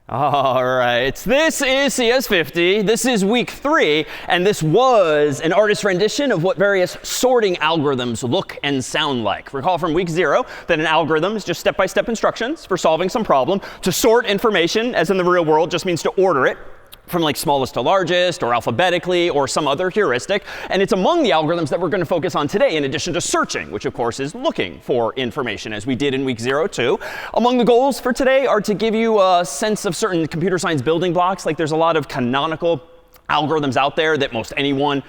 All right, this is CS50. This is week 3, and this was an artist's rendition of what various sorting algorithms look and sound like. Recall from week 0 that an algorithm is just step-by-step instructions for solving some problem. To sort information, as in the real world, just means to order it from like smallest to largest, or alphabetically, or some other heuristic. And it's among the algorithms that we're going to focus on today, in addition to searching, which of course is looking for information, as we did in week 0 too. Among the goals for today are to give you a sense of certain computer science building blocks. Like there's a lot of canonical algorithms out there that most anyone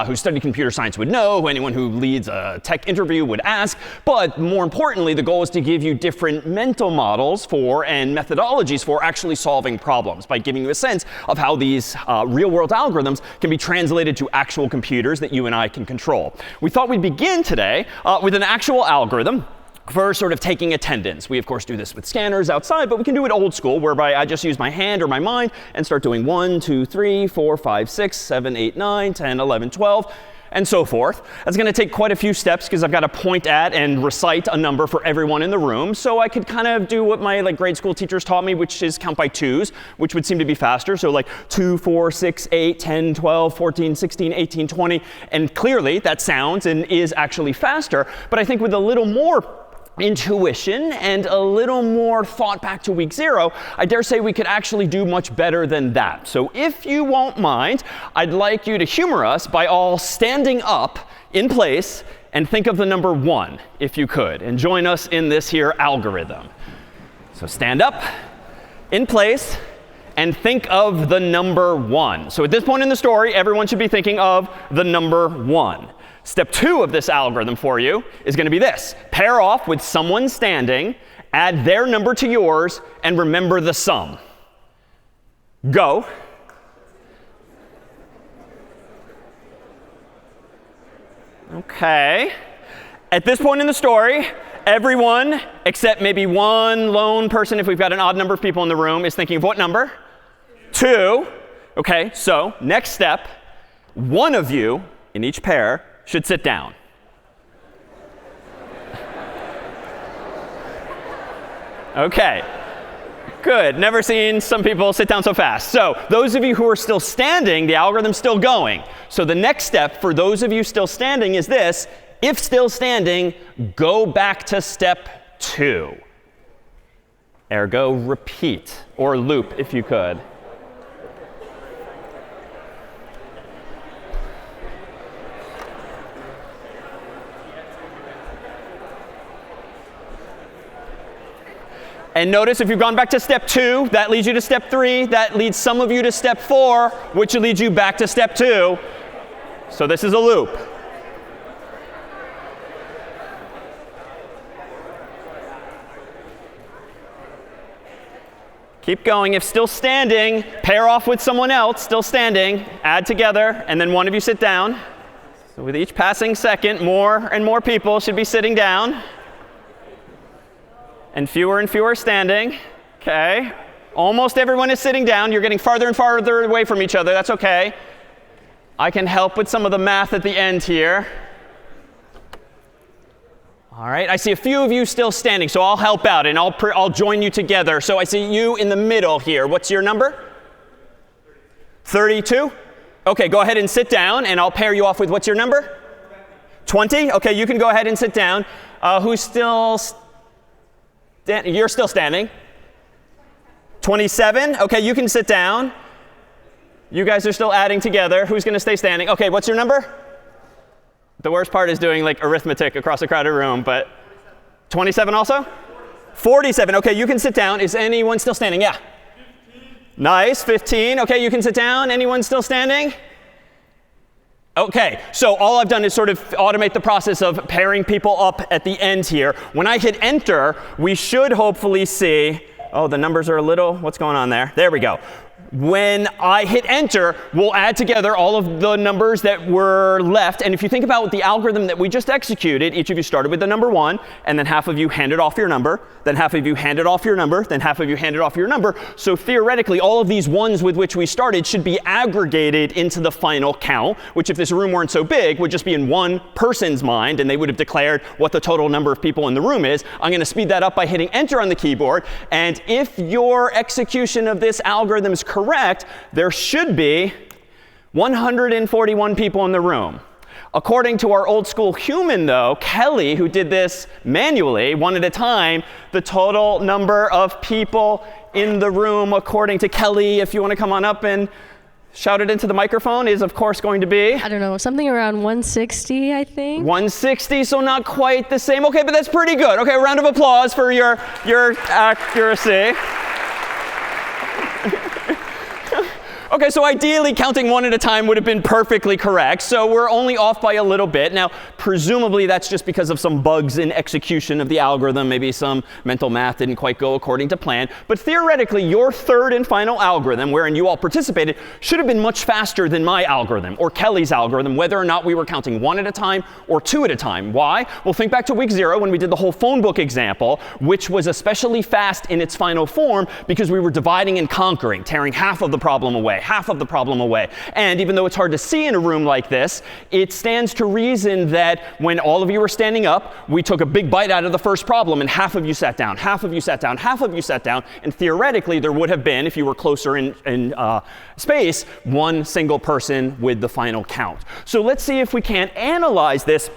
who studied computer science would know, anyone who leads a tech interview would ask. But more importantly, the goal is to give you different mental models for and methodologies for actually solving problems by giving you a sense of how these real-world algorithms can be translated to actual computers that you and I can control. We thought we'd begin today with an actual algorithm for sort of taking attendance. We, of course, do this with scanners outside, but we can do it old school, whereby I just use my hand or my mind and start doing 1, 2, 3, 4, 5, 6, 7, 8, 9, 10, 11, 12, and so forth. That's going to take quite a few steps because I've got to point at and recite a number for everyone in the room. So I could kind of do what my grade school teachers taught me, which is count by 2s, which would seem to be faster. So like 2, 4, 6, 8, 10, 12, 14, 16, 18, 20. And clearly, that sounds and is actually faster. But I think with a little more intuition and a little more thought back to week 0, I dare say we could actually do much better than that. So if you won't mind, I'd like you to humor us by all standing up in place and think of the number 1, if you could, and join us in this here algorithm. So stand up in place and think of the number 1. So at this point in the story, everyone should be thinking of the number 1. Step 2 of this algorithm for you is going to be this. Pair off with someone standing, add their number to yours, and remember the sum. Go. OK. At this point in the story, everyone, except maybe one lone person, if we've got an odd number of people in the room, is thinking of what number? 2. OK, so next step, one of you in each pair should sit down. OK. Good. Never seen some people sit down so fast. So those of you who are still standing, the algorithm's still going. So the next step for those of you still standing is this. If still standing, go back to step 2. Ergo, repeat, or loop if you could. And notice if you've gone back to step 2, that leads you to step 3. That leads some of you to step 4, which leads you back to step 2. So this is a loop. Keep going. If still standing, pair off with someone else, still standing, add together, and then one of you sit down. So with each passing second, more and more people should be sitting down. And fewer standing. OK. Almost everyone is sitting down. You're getting farther and farther away from each other. That's OK. I can help with some of the math at the end here. All right. I see a few of you still standing, so I'll help out, and I'll join you together. So I see you in the middle here. What's your number? 32? OK, go ahead and sit down, and I'll pair you off with what's your number? 20? OK, you can go ahead and sit down. Who's still you're still standing. 27? OK, you can sit down. You guys are still adding together. Who's going to stay standing? OK, what's your number? The worst part is doing like arithmetic across a crowded room, but 27 also? 47. OK, you can sit down. Is anyone still standing? Yeah. 15. Nice. 15. OK, you can sit down. Anyone still standing? OK, so all I've done is sort of automate the process of pairing people up at the end here. When I hit enter, we should hopefully see, oh, the numbers are a little, what's going on there? There we go. When I hit enter, we'll add together all of the numbers that were left. And if you think about the algorithm that we just executed, each of you started with the number 1, and then half of you handed off your number, then half of you handed off your number, then half of you handed off your number. So theoretically, all of these ones with which we started should be aggregated into the final count, which if this room weren't so big, would just be in one person's mind, and they would have declared what the total number of people in the room is. I'm going to speed that up by hitting enter on the keyboard. And if your execution of this algorithm is correct, there should be 141 people in the room. According to our old school human, though, Kelly, who did this manually, one at a time, the total number of people in the room, according to Kelly, if you want to come on up and shout it into the microphone, is of course going to be? I don't know, something around 160, I think. 160, so not quite the same. OK, but that's pretty good. OK, a round of applause for your accuracy. OK, so ideally, counting one at a time would have been perfectly correct. So we're only off by a little bit. Now, presumably, that's just because of some bugs in execution of the algorithm. Maybe some mental math didn't quite go according to plan. But theoretically, your third and final algorithm, wherein you all participated, should have been much faster than my algorithm or Kelly's algorithm, whether or not we were counting one at a time or two at a time. Why? Well, think back to week 0 when we did the whole phone book example, which was especially fast in its final form because we were dividing and conquering, tearing half of the problem away. Half of the problem away. And even though it's hard to see in a room like this, it stands to reason that when all of you were standing up, we took a big bite out of the first problem, and half of you sat down, half of you sat down, half of you sat down. And theoretically, there would have been, if you were closer in space, one single person with the final count. So let's see if we can't analyze this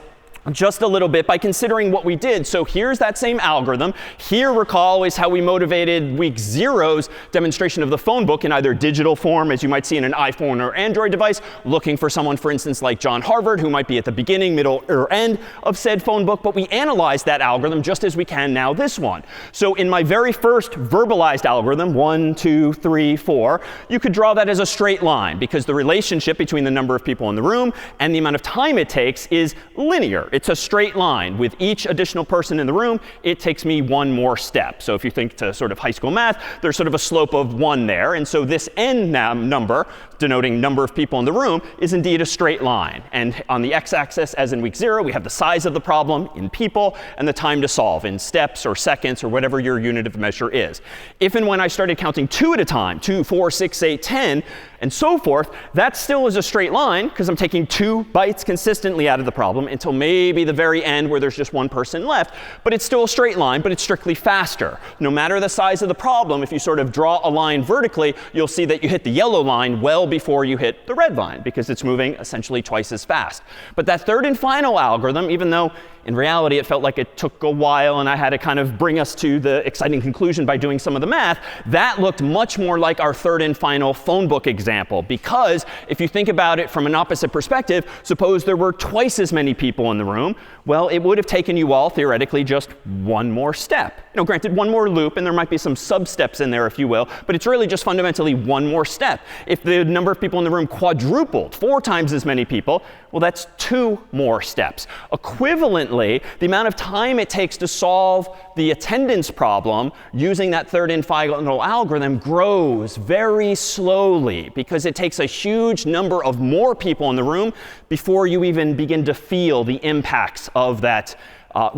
just a little bit by considering what we did. So here's that same algorithm. Here, recall, is how we motivated week 0's demonstration of the phone book in either digital form, as you might see in an iPhone or Android device, looking for someone, for instance, like John Harvard, who might be at the beginning, middle, or end of said phone book. But we analyzed that algorithm just as we can now this one. So in my very first verbalized algorithm, 1, 2, 3, 4, you could draw that as a straight line because the relationship between the number of people in the room and the amount of time it takes is linear. It's a straight line. With each additional person in the room, it takes me one more step. So if you think to sort of high school math, there's sort of a slope of 1 there. And so this n number, denoting number of people in the room, is indeed a straight line. And on the x-axis, as in week 0, we have the size of the problem in people and the time to solve in steps or seconds or whatever your unit of measure is. If and when I started counting 2 at a time, 2, 4, 6, 8, 10, and so forth, that still is a straight line because I'm taking 2 bites consistently out of the problem until maybe the very end where there's just one person left. But it's still a straight line, but it's strictly faster. No matter the size of the problem, if you sort of draw a line vertically, you'll see that you hit the yellow line well before you hit the red line because it's moving essentially twice as fast. But that third and final algorithm, even though in reality it felt like it took a while and I had to kind of bring us to the exciting conclusion by doing some of the math, that looked much more like our third and final phone book example. Because if you think about it from an opposite perspective, suppose there were twice as many people in the room. Well, it would have taken you all, theoretically, just one more step. You know, granted, one more loop, and there might be some sub-steps in there, if you will, but it's really just fundamentally one more step. If the number of people in the room quadrupled, 4 times as many people, well, that's 2 more steps. Equivalently, the amount of time it takes to solve the attendance problem using that third and final algorithm grows very slowly because it takes a huge number of more people in the room before you even begin to feel the impacts of that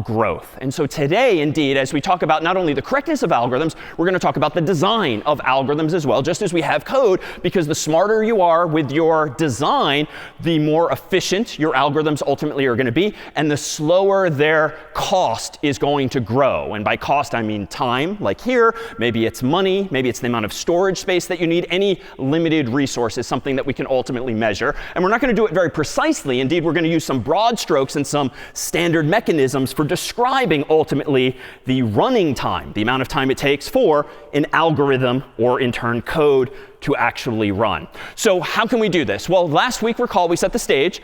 growth. And so today, indeed, as we talk about not only the correctness of algorithms, we're going to talk about the design of algorithms as well, just as we have code, because the smarter you are with your design, the more efficient your algorithms ultimately are going to be, and the slower their cost is going to grow. And by cost, I mean time, like here. Maybe it's money. Maybe it's the amount of storage space that you need. Any limited resource is something that we can ultimately measure. And we're not going to do it very precisely. Indeed, we're going to use some broad strokes and some standard mechanisms for describing ultimately the running time, the amount of time it takes for an algorithm or in turn code to actually run. So how can we do this? Well, last week, recall, we set the stage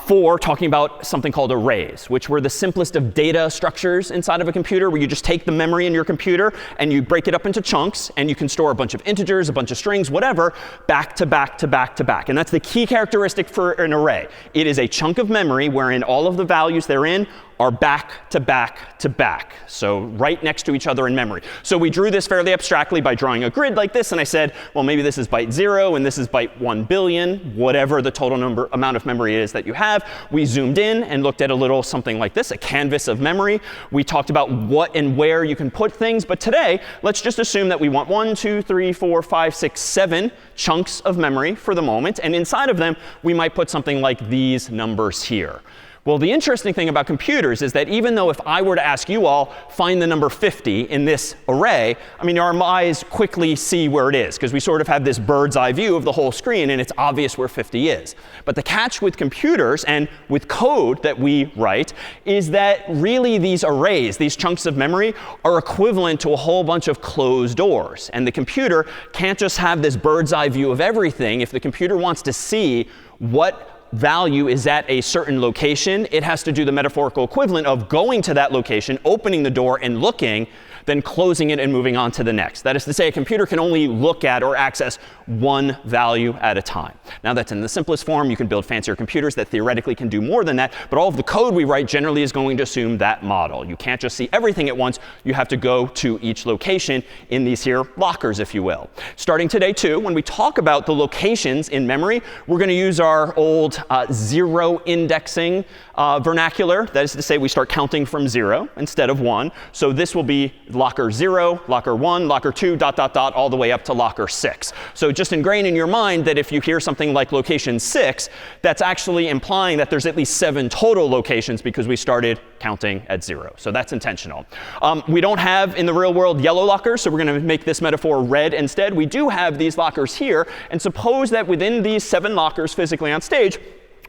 for talking about something called arrays, which were the simplest of data structures inside of a computer, where you just take the memory in your computer and you break it up into chunks, and you can store a bunch of integers, a bunch of strings, whatever, back to back to back to back. And that's the key characteristic for an array. It is a chunk of memory wherein all of the values therein are back to back to back, so right next to each other in memory. So we drew this fairly abstractly by drawing a grid like this, and I said, well, maybe this is byte 0 and this is byte 1 billion, whatever the total amount of memory is that you have. We zoomed in and looked at a little something like this, a canvas of memory. We talked about what and where you can put things, but today, let's just assume that we want 1, 2, 3, 4, 5, 6, 7 chunks of memory for the moment, and inside of them, we might put something like these numbers here. Well, the interesting thing about computers is that even though if I were to ask you all, find the number 50 in this array, I mean, our eyes quickly see where it is, because we sort of have this bird's eye view of the whole screen, and it's obvious where 50 is. But the catch with computers and with code that we write is that really these arrays, these chunks of memory, are equivalent to a whole bunch of closed doors. And the computer can't just have this bird's eye view of everything. If the computer wants to see what value is at a certain location, it has to do the metaphorical equivalent of going to that location, opening the door and looking, then closing it and moving on to the next. That is to say, a computer can only look at or access one value at a time. Now, that's in the simplest form. You can build fancier computers that theoretically can do more than that. But all of the code we write generally is going to assume that model. You can't just see everything at once. You have to go to each location in these here lockers, if you will. Starting today, too, when we talk about the locations in memory, we're going to use our old zero indexing vernacular. That is to say, we start counting from 0 instead of 1. So this will be locker 0, locker 1, locker 2, ... all the way up to locker 6. So just ingrain in your mind that if you hear something like location 6, that's actually implying that there's at least 7 total locations, because we started counting at 0. So that's intentional. We don't have, in the real world, yellow lockers, so we're going to make this metaphor red instead. We do have these lockers here. And suppose that within these 7 lockers physically on stage,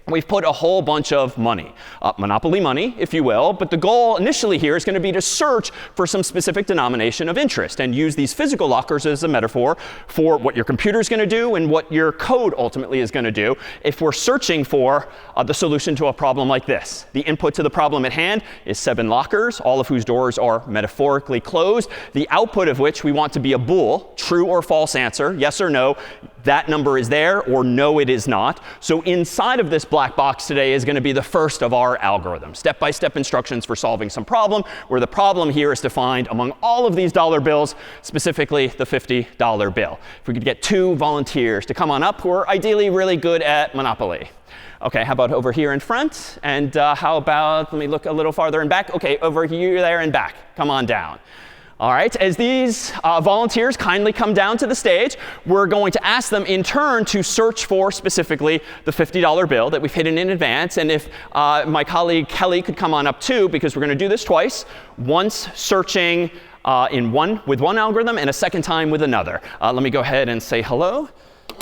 we've put a whole bunch of money, monopoly money, if you will. But the goal initially here is going to be to search for some specific denomination of interest and use these physical lockers as a metaphor for what your computer is going to do and what your code ultimately is going to do if we're searching for the solution to a problem like this. The input to the problem at hand is 7 lockers, all of whose doors are metaphorically closed, the output of which we want to be a bool, true or false answer, yes or no. That number is there, or no, it is not. So inside of this black box today is going to be the first of our algorithms, step-by-step instructions for solving some problem, where the problem here is to find among all of these dollar bills, specifically the $50 bill. If we could get 2 volunteers to come on up who are ideally really good at Monopoly. OK, how about over here in front? And how about, let me look a little farther in back. OK, over here, there, and back. Come on down. All right, as these volunteers kindly come down to the stage, we're going to ask them in turn to search for specifically the $50 bill that we've hidden in advance. And if my colleague Kelly could come on up too, because we're going to do this twice, once searching with one algorithm and a second time with another. Let me go ahead and say hello.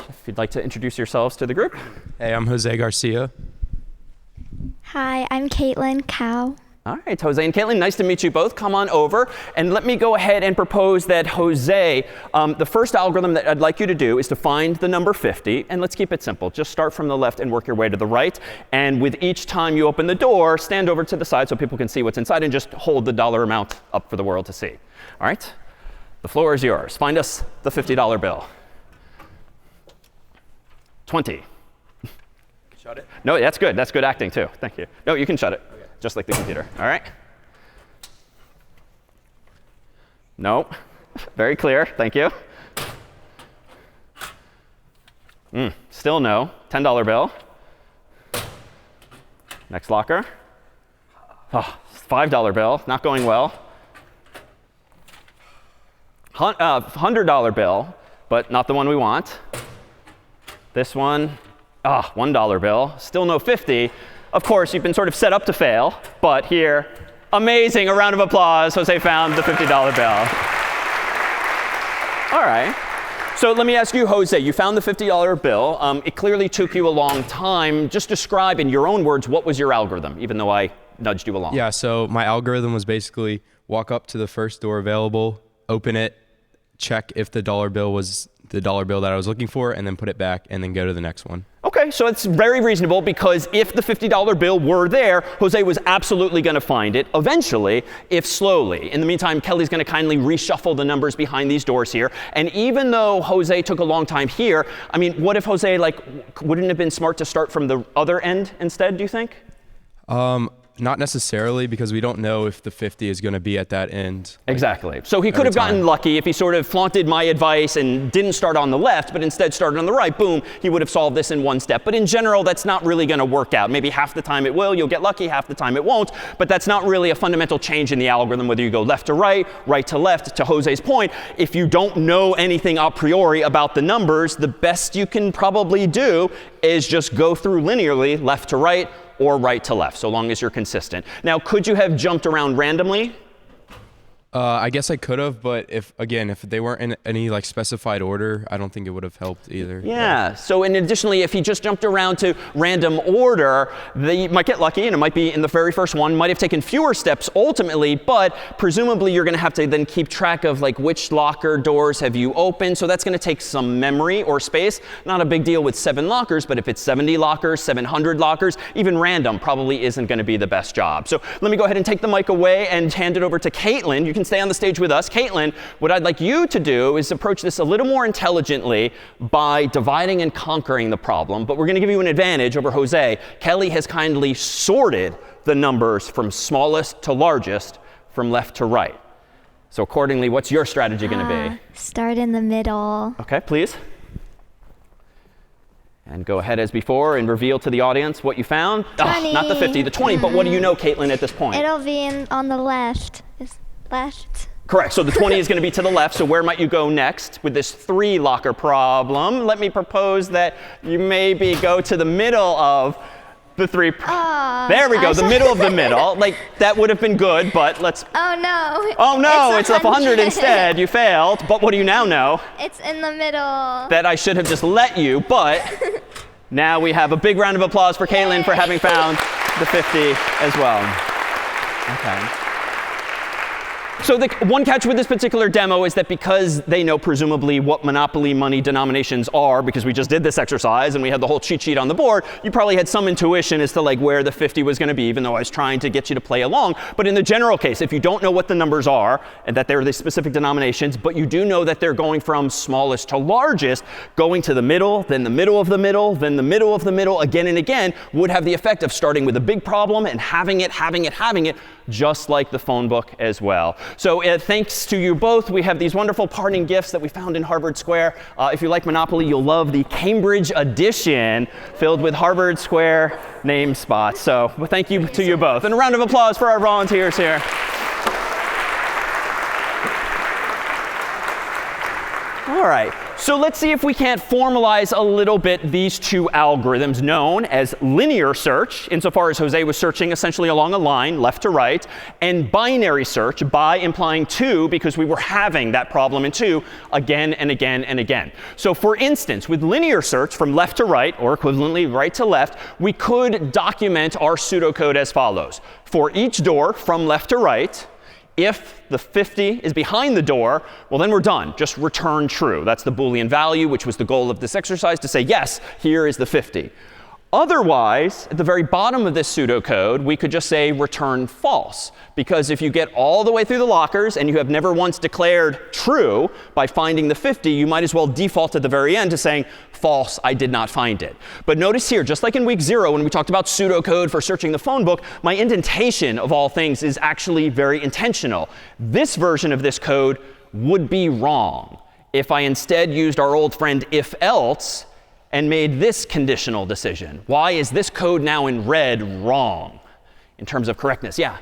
If you'd like to introduce yourselves to the group. Hey, I'm Jose Garcia. Hi, I'm Caitlin Cow. All right, Jose and Caitlin, nice to meet you both. Come on over. And let me go ahead and propose that, Jose, the first algorithm that I'd like you to do is to find the number 50. And let's keep it simple. Just start from the left and work your way to the right. And with each time you open the door, stand over to the side so people can see what's inside, and just hold the dollar amount up for the world to see. All right? The floor is yours. Find us the $50 bill. 20. Shut it? No, that's good. That's good acting, too. Thank you. No, you can shut it. Just like the computer. All right? No. Very clear. Thank you. Still no. $10 bill. Next locker. $5 bill, not going well. $100 bill, but not the one we want. This one, $1 bill, still no 50. Of course, you've been sort of set up to fail, but here, amazing, a round of applause. Jose found the $50 bill. All right. So let me ask you, Jose, you found the $50 bill. It clearly took you a long time. Just describe in your own words, what was your algorithm, even though I nudged you along? Yeah, so my algorithm was basically walk up to the first door available, open it, check if the dollar bill was the dollar bill that I was looking for, and then put it back, and then go to the next one. OK, so it's very reasonable, because if the $50 bill were there, Jose was absolutely going to find it eventually, if slowly. In the meantime, Kelly's going to kindly reshuffle the numbers behind these doors here. And even though Jose took a long time here, I mean, what if Jose, wouldn't it have been smart to start from the other end instead, do you think? Not necessarily, because we don't know if the 50 is going to be at that end. Exactly. So he could have gotten lucky if he sort of flaunted my advice and didn't start on the left, but instead started on the right. Boom, he would have solved this in one step. But in general, that's not really going to work out. Maybe half the time it will. You'll get lucky. Half the time it won't. But that's not really a fundamental change in the algorithm, whether you go left to right to left. To Jose's point, if you don't know anything a priori about the numbers, the best you can probably do is just go through linearly, left to right, or right to left, so long as you're consistent. Now, could you have jumped around randomly? I guess I could have, but if they weren't in any specified order, I don't think it would have helped either. Yeah. So, and additionally, if he just jumped around to random order, they might get lucky, and it might be in the very first one. Might have taken fewer steps ultimately, but presumably you're going to have to then keep track of which locker doors have you opened. So that's going to take some memory or space. Not a big deal with 7 lockers, but if it's 70 lockers, 700 lockers, even random probably isn't going to be the best job. So let me go ahead and take the mic away and hand it over to Caitlin. You can stay on the stage with us. Caitlin, what I'd like you to do is approach this a little more intelligently by dividing and conquering the problem. But we're going to give you an advantage over Jose. Kelly has kindly sorted the numbers from smallest to largest from left to right. So accordingly, what's your strategy going to be? Start in the middle. OK, please. And go ahead as before and reveal to the audience what you found. 20. Not the 50, the 20. But what do you know, Caitlin, at this point? It'll be on the left. Left. Correct. So the 20 is going to be to the left. So where might you go next with this 3 locker problem? Let me propose that you maybe go to the middle of the 3. There we go. The middle of the middle. That would have been good, but let's. Oh no. Oh no, it's 100 instead. You failed. But what do you now know? It's in the middle. That I should have just let you, but now we have a big round of applause for Caitlin for having found the 50 as well. OK. So the one catch with this particular demo is that because they know presumably what Monopoly money denominations are, because we just did this exercise and we had the whole cheat sheet on the board, you probably had some intuition as to where the 50 was going to be, even though I was trying to get you to play along. But in the general case, if you don't know what the numbers are and that they're the specific denominations, but you do know that they're going from smallest to largest, going to the middle, then the middle of the middle, then the middle of the middle, again and again, would have the effect of starting with a big problem and having it, just like the phone book as well. So thanks to you both, we have these wonderful parting gifts that we found in Harvard Square. If you like Monopoly, you'll love the Cambridge edition filled with Harvard Square name spots. So thank you to you both. And a round of applause for our volunteers here. All right. So let's see if we can't formalize a little bit these 2 algorithms known as linear search, insofar as Jose was searching essentially along a line, left to right, and binary search, by implying 2, because we were having that problem in 2 again and again and again. So for instance, with linear search from left to right, or equivalently right to left, we could document our pseudocode as follows. For each door from left to right, if the 50 is behind the door, well, then we're done. Just return true. That's the Boolean value, which was the goal of this exercise, to say, yes, here is the 50. Otherwise, at the very bottom of this pseudocode, we could just say return false. Because if you get all the way through the lockers and you have never once declared true by finding the 50, you might as well default at the very end to saying false, I did not find it. But notice here, just like in week 0 when we talked about pseudocode for searching the phone book, my indentation of all things is actually very intentional. This version of this code would be wrong if I instead used our old friend if else and made this conditional decision. Why is this code now in red wrong? in terms of correctness. Yeah?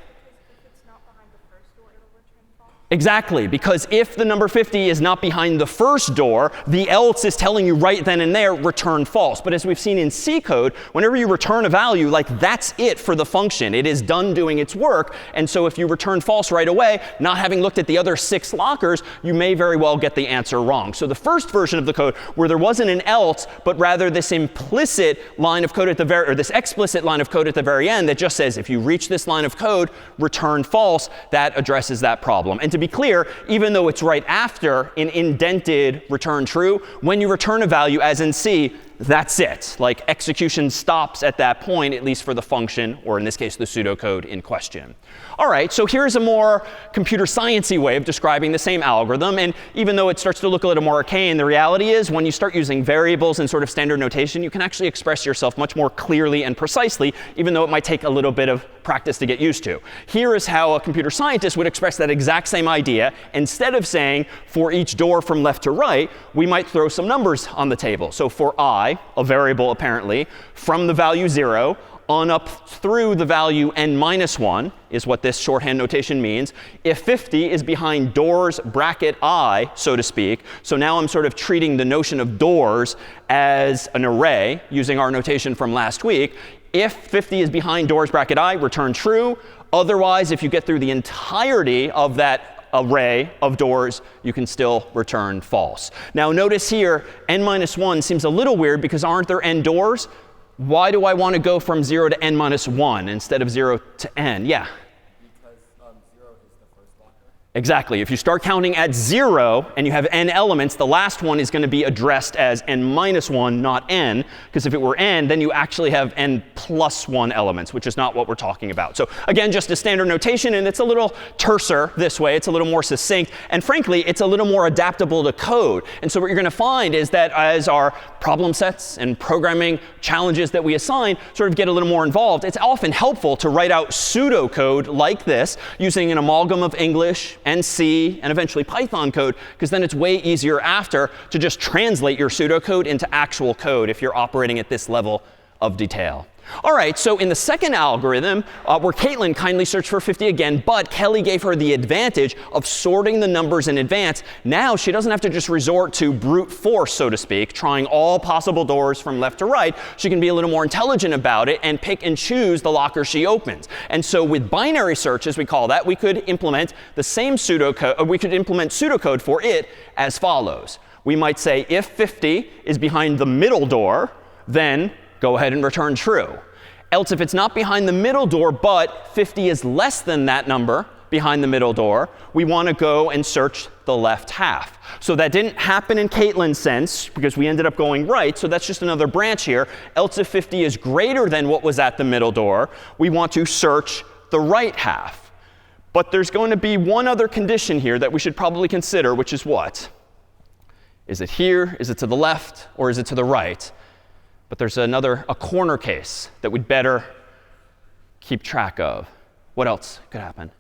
Exactly, because if the number 50 is not behind the first door, the else is telling you right then and there, return false. But as we've seen in C code, whenever you return a value, like that's it for the function. It is done doing its work. And so if you return false right away, not having looked at the other 6 lockers, you may very well get the answer wrong. So the first version of the code, where there wasn't an else, but rather this implicit line of code at the very, or this explicit line of code at the very end that just says, if you reach this line of code, return false, that addresses that problem. And to be clear, even though it's right after an indented return true, when you return a value, as in C, that's it. Like execution stops at that point, at least for the function, or in this case, the pseudocode in question. All right, so here's a more computer science-y way of describing the same algorithm. And even though it starts to look a little more arcane, the reality is when you start using variables and sort of standard notation, you can actually express yourself much more clearly and precisely, even though it might take a little bit of practice to get used to. Here is how a computer scientist would express that exact same idea. Instead of saying for each door from left to right, we might throw some numbers on the table. So for I, a variable apparently, from the value 0 on up through the value n-1 is what this shorthand notation means. If 50 is behind doors bracket I, so to speak, so now I'm sort of treating the notion of doors as an array using our notation from last week. If 50 is behind doors bracket I, return true. Otherwise, if you get through the entirety of that array of doors, you can still return false. Now notice here, n-1 seems a little weird because aren't there n doors? Why do I want to go from 0 to n-1 instead of 0 to n? Yeah? Because 0 is the first blocker. Exactly. If you start counting at 0 and you have n elements, the last one is going to be addressed as n-1, not n. Because if it were n, then you actually have n+1 elements, which is not what we're talking about. So again, just a standard notation. And it's a little terser this way. It's a little more succinct. And frankly, it's a little more adaptable to code. And so what you're going to find is that as our problem sets and programming challenges that we assign sort of get a little more involved, it's often helpful to write out pseudocode like this using an amalgam of English and C and eventually Python code, because then it's way easier after to just translate your pseudocode into actual code if you're operating at this level of detail. All right, so in the second algorithm, where Caitlin kindly searched for 50 again, but Kelly gave her the advantage of sorting the numbers in advance, now she doesn't have to just resort to brute force, so to speak, trying all possible doors from left to right. She can be a little more intelligent about it and pick and choose the locker she opens. And so with binary search, as we call that, we could implement the same pseudocode, we could implement pseudocode for it as follows. We might say if 50 is behind the middle door, then go ahead and return true. Else, if it's not behind the middle door, but 50 is less than that number behind the middle door, we want to go and search the left half. So that didn't happen in Caitlin's sense because we ended up going right. So that's just another branch here. Else, if 50 is greater than what was at the middle door, we want to search the right half. But there's going to be one other condition here that we should probably consider, which is what? Is it here? Is it to the left? Or is it to the right? But there's a corner case that we'd better keep track of. What else could happen?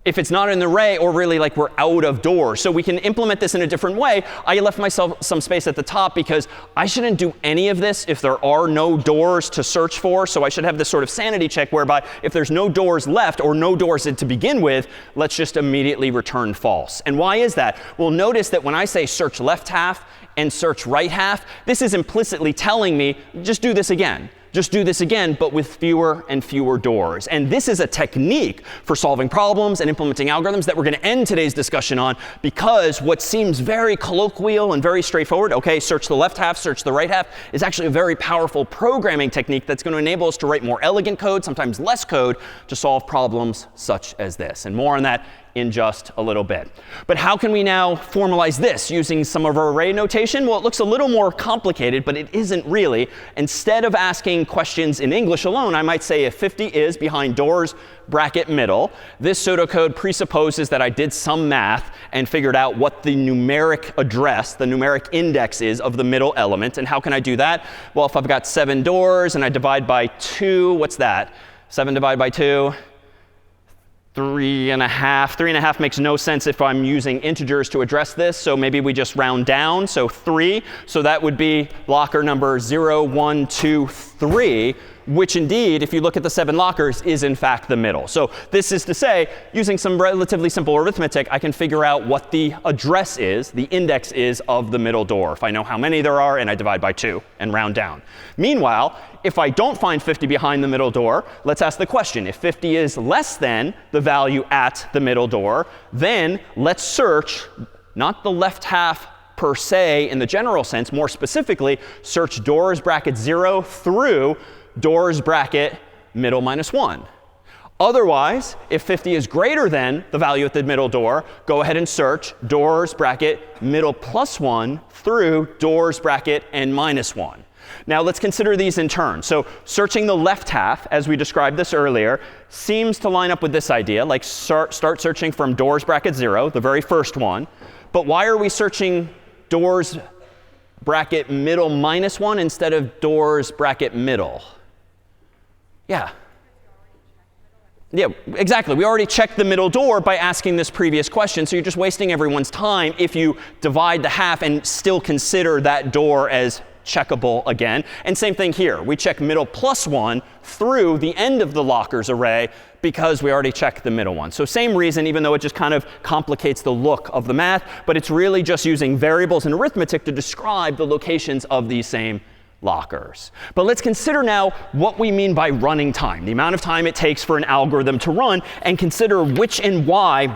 If it's not an array, or really like we're out of doors. So we can implement this in a different way. I left myself some space at the top because I shouldn't do any of this if there are no doors to search for. So I should have this sort of sanity check whereby if there's no doors left or no doors to begin with, let's just immediately return false. And why is that? Well, notice that when I say search left half and search right half, this is implicitly telling me just do this again. Just do this again, but with fewer and fewer doors. And this is a technique for solving problems and implementing algorithms that we're going to end today's discussion on, because what seems very colloquial and very straightforward, OK, search the left half, search the right half, is actually a very powerful programming technique that's going to enable us to write more elegant code, sometimes less code, to solve problems such as this. And more on that in just a little bit. But how can we now formalize this using some of our array notation? Well, it looks a little more complicated, but it isn't really. Instead of asking questions in English alone, I might say if 50 is behind doors bracket middle, this pseudocode presupposes that I did some math and figured out what the numeric address, the numeric index is of the middle element. And how can I do that? Well, if I've got 7 doors and I divide by 2, what's that? 7 divided by 2? 3.5. 3.5 makes no sense if I'm using integers to address this. So maybe we just round down. So 3. So that would be locker number 0, 1, 2, 3. 3, which indeed, if you look at the 7 lockers, is in fact the middle. So this is to say, using some relatively simple arithmetic, I can figure out what the address is, the index is of the middle door. If I know how many there are, and I divide by 2 and round down. Meanwhile, if I don't find 50 behind the middle door, let's ask the question. If 50 is less than the value at the middle door, then let's search, not the left half per se in the general sense, more specifically, search doors bracket 0 through doors bracket middle minus 1. Otherwise, if 50 is greater than the value at the middle door, go ahead and search doors bracket middle plus 1 through doors bracket n minus 1. Now let's consider these in turn. So searching the left half, as we described this earlier, seems to line up with this idea, like start searching from doors bracket 0, the very first one. But why are we searching doors bracket middle minus 1 instead of doors bracket middle? Yeah. Yeah, exactly. We already checked the middle door by asking this previous question. So you're just wasting everyone's time if you divide the half and still consider that door as checkable again. And same thing here. We check middle plus 1 through the end of the lockers array because we already checked the middle one. So same reason, even though it just kind of complicates the look of the math. But it's really just using variables and arithmetic to describe the locations of these same lockers. But let's consider now what we mean by running time, the amount of time it takes for an algorithm to run, and consider which and why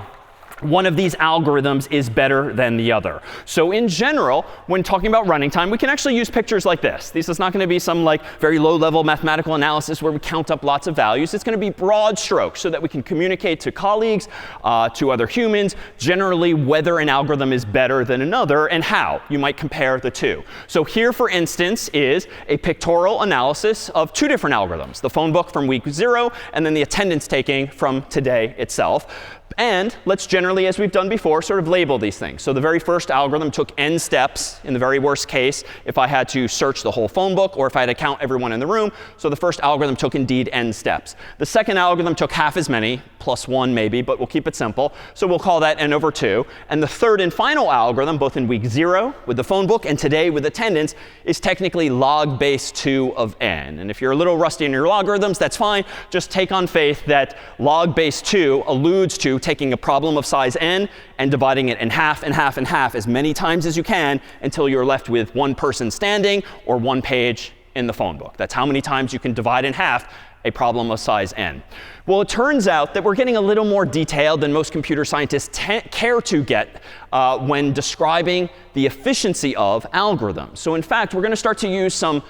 one of these algorithms is better than the other. So in general, when talking about running time, we can actually use pictures like this. This is not going to be some like very low-level mathematical analysis where we count up lots of values. It's going to be broad strokes so that we can communicate to colleagues, to other humans, generally whether an algorithm is better than another and how you might compare the two. So here, for instance, is a pictorial analysis of 2 different algorithms, the phone book from week 0 and then the attendance taking from today itself. And let's generally, as we've done before, sort of label these things. So the very first algorithm took n steps in the very worst case if I had to search the whole phone book or if I had to count everyone in the room. So the first algorithm took indeed n steps. The second algorithm took half as many, plus 1 maybe, but we'll keep it simple. So we'll call that n over 2. And the third and final algorithm, both in week 0 with the phone book and today with attendance, is technically log base 2 of n. And if you're a little rusty in your logarithms, that's fine. Just take on faith that log base 2 alludes to taking a problem of size n and dividing it in half and half and half as many times as you can until you're left with 1 person standing or 1 page in the phone book. That's how many times you can divide in half a problem of size n. Well, it turns out that we're getting a little more detailed than most computer scientists care to get when describing the efficiency of algorithms. So in fact, we're going to start to use some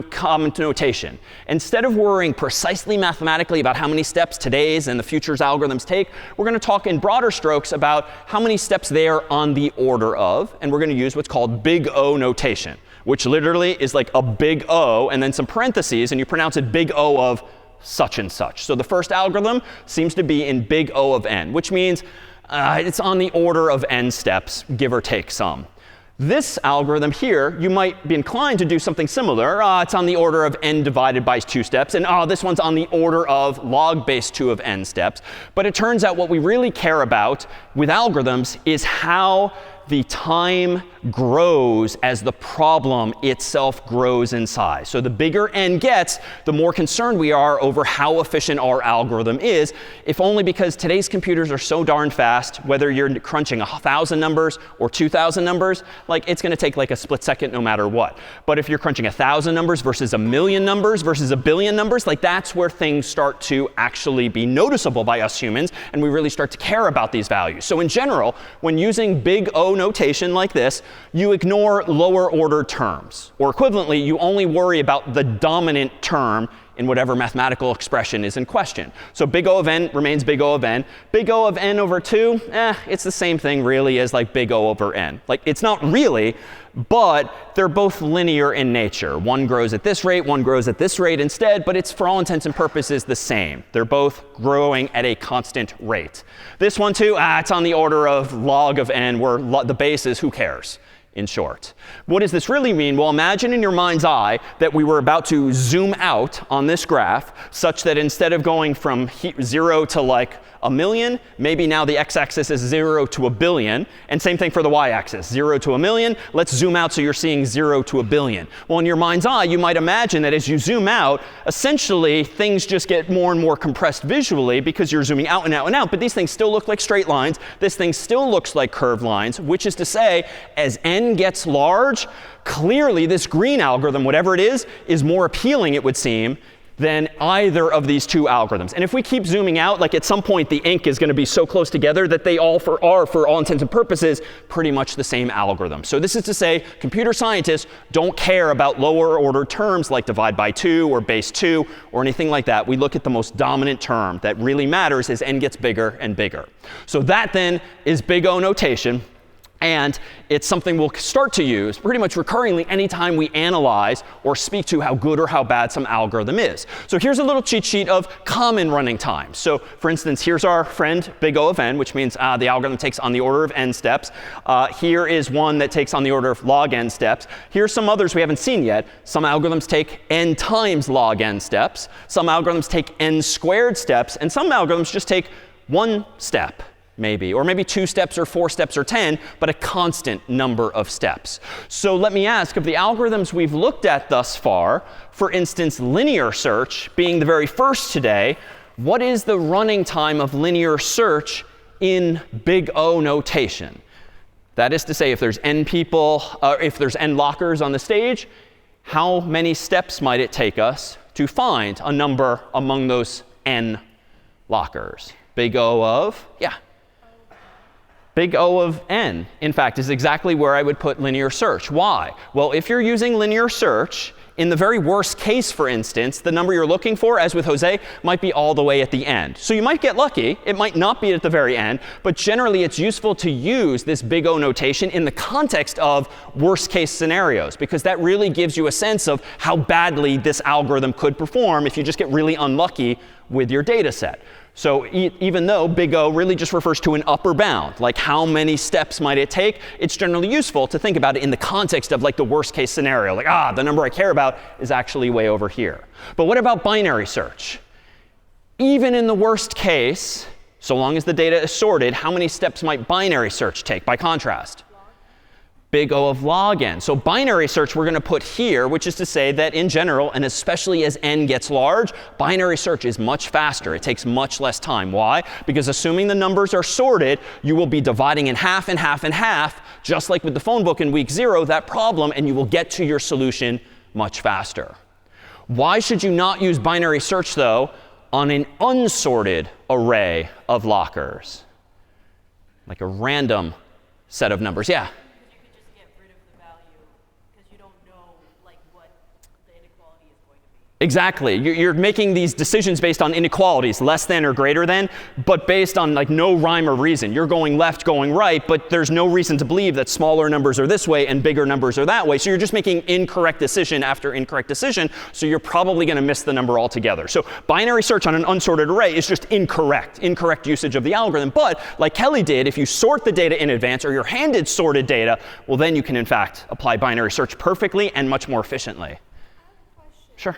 common notation. Instead of worrying precisely mathematically about how many steps today's and the future's algorithms take, we're going to talk in broader strokes about how many steps they are on the order of. And we're going to use what's called big O notation, which literally is like a big O and then some parentheses, and you pronounce it big O of such and such. So the first algorithm seems to be in big O of n, which means it's on the order of n steps, give or take some. This algorithm here, you might be inclined to do something similar. It's on the order of n divided by 2 steps. And this one's on the order of log base 2 of n steps. But it turns out what we really care about with algorithms is how the time grows as the problem itself grows in size. So the bigger n gets, the more concerned we are over how efficient our algorithm is, if only because today's computers are so darn fast, whether you're crunching 1,000 numbers or 2,000 numbers, like it's going to take like a split second no matter what. But if you're crunching 1,000 numbers versus 1,000,000 numbers versus 1,000,000,000 numbers, like that's where things start to actually be noticeable by us humans, and we really start to care about these values. So in general, when using big O notation like this, you ignore lower order terms. Or equivalently, you only worry about the dominant term in whatever mathematical expression is in question. So big O of n remains big O of n. Big O of n over 2, it's the same thing really as like big O over n. Like it's not really, but they're both linear in nature. One grows at this rate, one grows at this rate instead, but it's for all intents and purposes the same. They're both growing at a constant rate. This one too, it's on the order of log of n, where the base is who cares in short. What does this really mean? Well, imagine in your mind's eye that we were about to zoom out on this graph such that instead of going from 0 to like a million, maybe now the x-axis is 0 to a billion. And same thing for the y-axis, 0 to a million. Let's zoom out so you're seeing 0 to a billion. Well, in your mind's eye, you might imagine that as you zoom out, essentially things just get more and more compressed visually because you're zooming out and out and out. But these things still look like straight lines. This thing still looks like curved lines, which is to say, as n gets large, clearly this green algorithm, whatever it is more appealing, it would seem, than either of these two algorithms. And if we keep zooming out, like at some point the ink is going to be so close together that they all are, for all intents and purposes, pretty much the same algorithm. So this is to say, computer scientists don't care about lower order terms like divide by 2 or base 2 or anything like that. We look at the most dominant term that really matters as n gets bigger and bigger. So that then is big O notation. And it's something we'll start to use pretty much recurringly anytime we analyze or speak to how good or how bad some algorithm is. So here's a little cheat sheet of common running times. So for instance, here's our friend big O of n, which means the algorithm takes on the order of n steps. Here is one that takes on the order of log n steps. Here's some others we haven't seen yet. Some algorithms take n times log n steps. Some algorithms take n squared steps. And some algorithms just take 1 step. Maybe, or maybe 2 steps or 4 steps or 10, but a constant number of steps. So let me ask, of the algorithms we've looked at thus far, for instance, linear search being the very first today, what is the running time of linear search in big O notation? That is to say, if there's n people, if there's n lockers on the stage, how many steps might it take us to find a number among those n lockers? Big O of, yeah. Big O of n, in fact, is exactly where I would put linear search. Why? Well, if you're using linear search, in the very worst case, for instance, the number you're looking for, as with Jose, might be all the way at the end. So you might get lucky. It might not be at the very end. But generally, it's useful to use this big O notation in the context of worst case scenarios, because that really gives you a sense of how badly this algorithm could perform if you just get really unlucky with your data set. So even though big O really just refers to an upper bound, like how many steps might it take, it's generally useful to think about it in the context of like the worst case scenario. Like, the number I care about is actually way over here. But what about binary search? Even in the worst case, so long as the data is sorted, how many steps might binary search take by contrast? Big O of log n. So binary search we're going to put here, which is to say that in general, and especially as n gets large, binary search is much faster. It takes much less time. Why? Because assuming the numbers are sorted, you will be dividing in half and half and half, just like with the phone book in week 0, that problem, and you will get to your solution much faster. Why should you not use binary search, though, on an unsorted array of lockers? Like a random set of numbers. Yeah? Exactly. You're making these decisions based on inequalities, less than or greater than, but based on like no rhyme or reason. You're going left, going right, but there's no reason to believe that smaller numbers are this way and bigger numbers are that way. So you're just making incorrect decision after incorrect decision. So you're probably going to miss the number altogether. So binary search on an unsorted array is just incorrect usage of the algorithm. But like Kelly did, if you sort the data in advance or you're handed sorted data, well, then you can in fact apply binary search perfectly and much more efficiently. I have a question. Sure.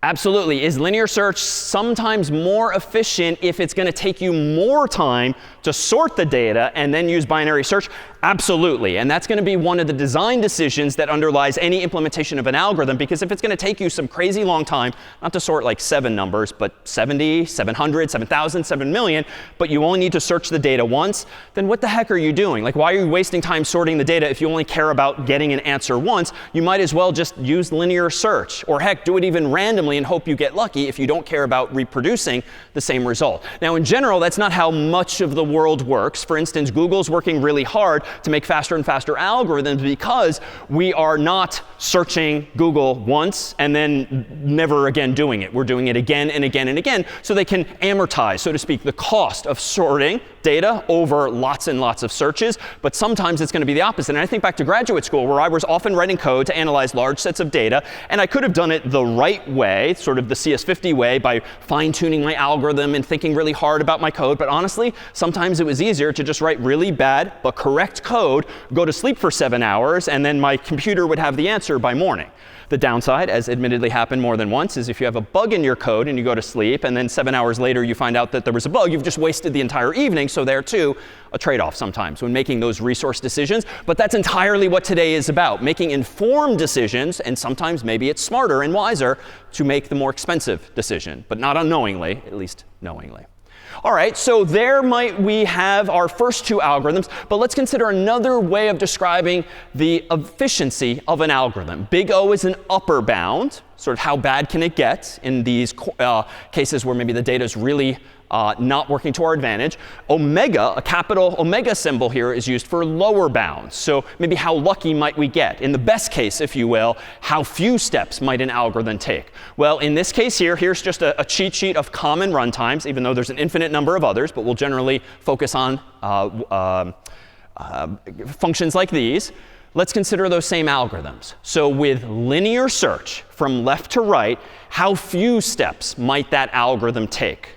Absolutely. Is linear search sometimes more efficient if it's going to take you more time to sort the data and then use binary search? Absolutely. And that's going to be one of the design decisions that underlies any implementation of an algorithm, because if it's going to take you some crazy long time, not to sort like 7 numbers, but 70, 700, 7,000, 7 million, but you only need to search the data once, then what the heck are you doing? Like, why are you wasting time sorting the data if you only care about getting an answer once? You might as well just use linear search, or heck, do it even randomly and hope you get lucky if you don't care about reproducing the same result. Now, in general, that's not how much of the world works. For instance, Google's working really hard to make faster and faster algorithms because we are not searching Google once and then never again doing it. We're doing it again and again and again, so they can amortize, so to speak, the cost of sorting data over lots and lots of searches, but sometimes it's going to be the opposite. And I think back to graduate school, where I was often writing code to analyze large sets of data, and I could have done it the right way, sort of the CS50 way, by fine-tuning my algorithm and thinking really hard about my code. But honestly, sometimes it was easier to just write really bad but correct code, go to sleep for 7 hours, and then my computer would have the answer by morning. The downside, as admittedly happened more than once, is if you have a bug in your code and you go to sleep, and then 7 hours later you find out that there was a bug, you've just wasted the entire evening. So there, too, a trade-off sometimes when making those resource decisions. But that's entirely what today is about, making informed decisions. And sometimes maybe it's smarter and wiser to make the more expensive decision, but not unknowingly, at least knowingly. All right, so there we have our first two algorithms. But let's consider another way of describing the efficiency of an algorithm. Big O is an upper bound, sort of how bad can it get in these cases where maybe the data is really not working to our advantage. Omega, a capital omega symbol here, is used for lower bounds. So maybe how lucky might we get? In the best case, if you will, how few steps might an algorithm take? Well, in this case here, here's just a cheat sheet of common runtimes, even though there's an infinite number of others. But we'll generally focus on functions like these. Let's consider those same algorithms. So with linear search from left to right, how few steps might that algorithm take?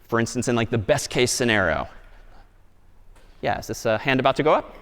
For instance, in like the best case scenario. Yeah, is this hand about to go up?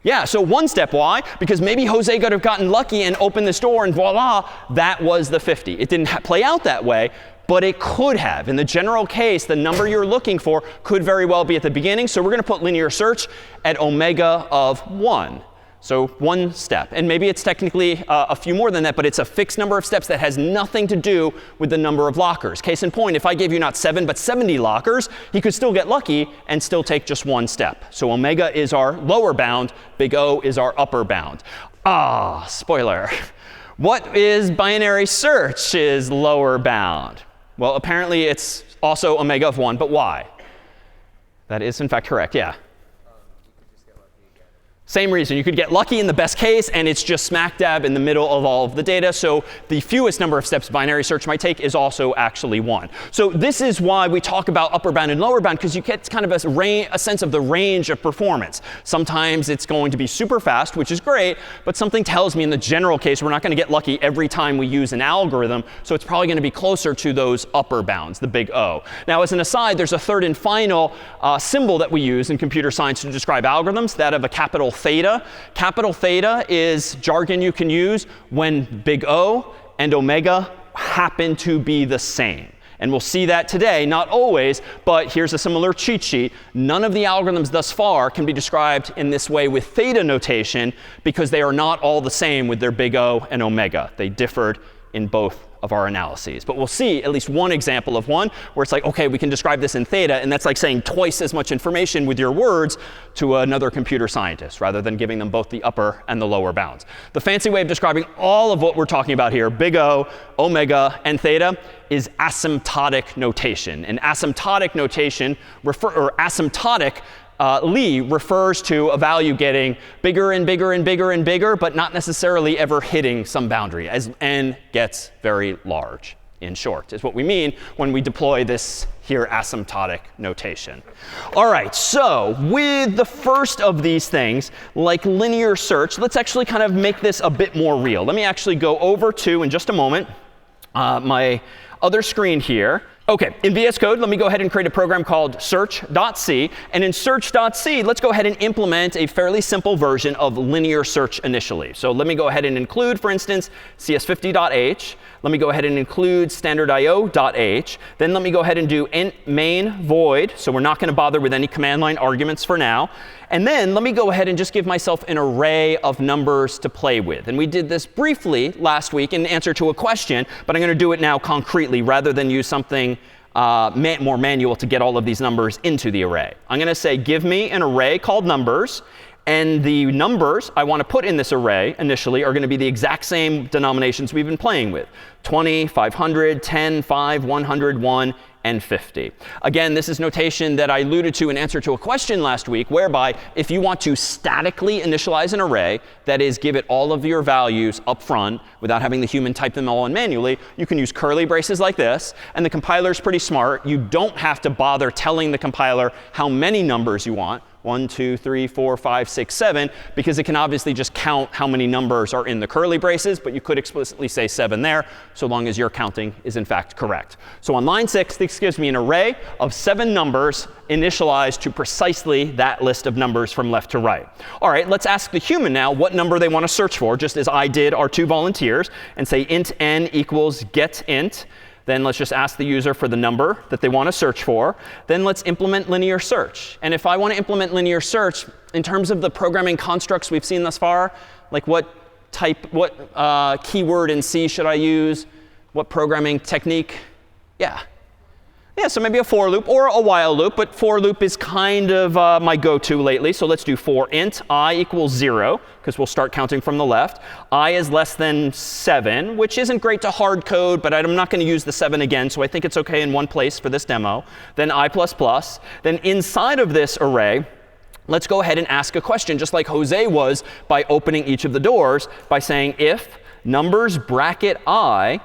Yeah, so one step. Why? Because maybe Jose could have gotten lucky and opened this door, and voila, that was the 50. It didn't play out that way, but it could have. In the general case, the number you're looking for could very well be at the beginning. So we're going to put linear search at omega of 1. So one step. And maybe it's technically a few more than that, but it's a fixed number of steps that has nothing to do with the number of lockers. Case in point, if I gave you not 7, but 70 lockers, he could still get lucky and still take just one step. So omega is our lower bound. Big O is our upper bound. Spoiler. What is binary search's lower bound? Well, apparently it's also omega of 1, but why? That is, in fact, correct. Yeah. Same reason. You could get lucky in the best case, and it's just smack dab in the middle of all of the data. So the fewest number of steps binary search might take is also actually 1. So this is why we talk about upper bound and lower bound, because you get kind of a sense of the range of performance. Sometimes it's going to be super fast, which is great, but something tells me in the general case we're not going to get lucky every time we use an algorithm. So it's probably going to be closer to those upper bounds, the big O. Now, as an aside, there's a third and final symbol that we use in computer science to describe algorithms, that of a capital theta. Capital theta is jargon you can use when big O and omega happen to be the same. And we'll see that today, not always, but here's a similar cheat sheet. None of the algorithms thus far can be described in this way with theta notation because they are not all the same with their big O and omega. They differed in both of our analyses. But we'll see at least one example of one where it's like, OK, we can describe this in theta. And that's like saying twice as much information with your words to another computer scientist, rather than giving them both the upper and the lower bounds. The fancy way of describing all of what we're talking about here, big O, omega, and theta, is asymptotic notation. And asymptotic notation, refers to a value getting bigger and bigger and bigger and bigger, but not necessarily ever hitting some boundary, as n gets very large, in short, is what we mean when we deploy this here asymptotic notation. All right, so with the first of these things, like linear search, let's actually kind of make this a bit more real. Let me actually go over to, in just a moment, my other screen here. OK, in VS Code, let me go ahead and create a program called search.c. And in search.c, let's go ahead and implement a fairly simple version of linear search initially. So let me go ahead and include, for instance, CS50x. Let me go ahead and include standardio.h. Then let me go ahead and do int main void. So we're not going to bother with any command line arguments for now. And then let me go ahead and just give myself an array of numbers to play with. And we did this briefly last week in answer to a question, but I'm going to do it now concretely rather than use something more manual to get all of these numbers into the array. I'm going to say, give me an array called numbers. And the numbers I want to put in this array initially are going to be the exact same denominations we've been playing with: 20, 500, 10, 5, 100, 1, and 50. Again, this is notation that I alluded to in answer to a question last week, whereby if you want to statically initialize an array, that is, give it all of your values up front without having the human type them all in manually, you can use curly braces like this. And the compiler is pretty smart. You don't have to bother telling the compiler how many numbers you want. 1, 2, 3, 4, 5, 6, 7, because it can obviously just count how many numbers are in the curly braces, but you could explicitly say 7 there, so long as your counting is in fact correct. So on line 6, this gives me an array of 7 numbers initialized to precisely that list of numbers from left to right. All right, let's ask the human now what number they want to search for, just as I did our 2 volunteers, and say int n equals getInt. Then let's just ask the user for the number that they want to search for. Then let's implement linear search. And if I want to implement linear search, in terms of the programming constructs we've seen thus far, like what keyword in C should I use? What programming technique? Yeah, so maybe a for loop or a while loop, but for loop is kind of my go-to lately. So let's do for int I equals 0, because we'll start counting from the left. I is less than 7, which isn't great to hard code, but I'm not going to use the 7 again, so I think it's OK in one place for this demo. Then I++. Then inside of this array, let's go ahead and ask a question, just like Jose was by opening each of the doors by saying if numbers bracket I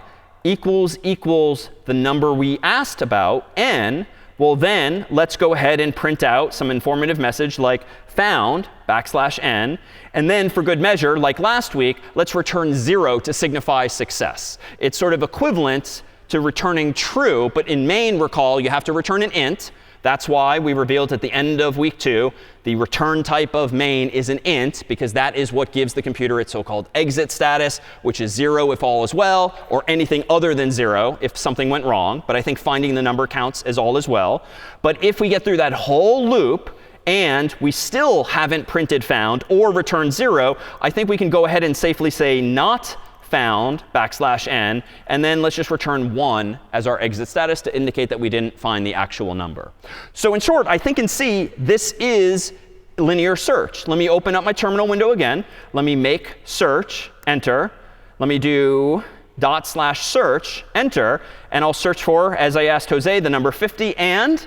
equals the number we asked about, n, well then let's go ahead and print out some informative message like found \n. And then for good measure, like last week, let's return 0 to signify success. It's sort of equivalent to returning true, but in main, recall, you have to return an int. That's why we revealed at the end of week 2, the return type of main is an int, because that is what gives the computer its so-called exit status, which is 0 if all is well, or anything other than 0 if something went wrong. But I think finding the number counts as all is well. But if we get through that whole loop and we still haven't printed found or returned 0, I think we can go ahead and safely say not found \n, and then let's just return 1 as our exit status to indicate that we didn't find the actual number. So in short, I think in C, this is linear search. Let me open up my terminal window again. Let me make search, enter. Let me do /search, enter. And I'll search for, as I asked Jose, the number 50, and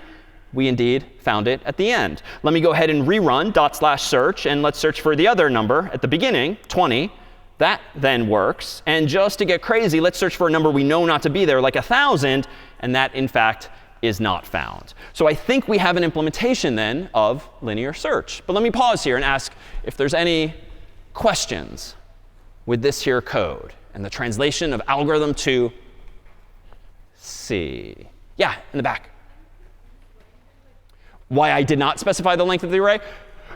we indeed found it at the end. Let me go ahead and rerun /search, and let's search for the other number at the beginning, 20. That then works. And just to get crazy, let's search for a number we know not to be there, like 1,000. And that, in fact, is not found. So I think we have an implementation then of linear search. But let me pause here and ask if there's any questions with this here code and the translation of algorithm to C. Yeah, in the back. Why I did not specify the length of the array?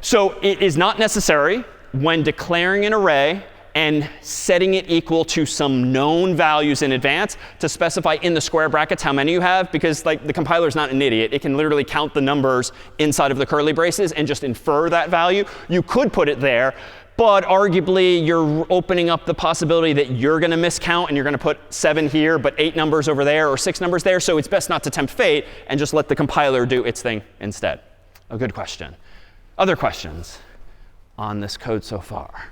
So it is not necessary when declaring an array and setting it equal to some known values in advance to specify in the square brackets how many you have, because like the compiler is not an idiot. It can literally count the numbers inside of the curly braces and just infer that value. You could put it there, but arguably you're opening up the possibility that you're going to miscount and you're going to put 7 here, but 8 numbers over there or 6 numbers there. So it's best not to tempt fate and just let the compiler do its thing instead. A good question. Other questions on this code so far?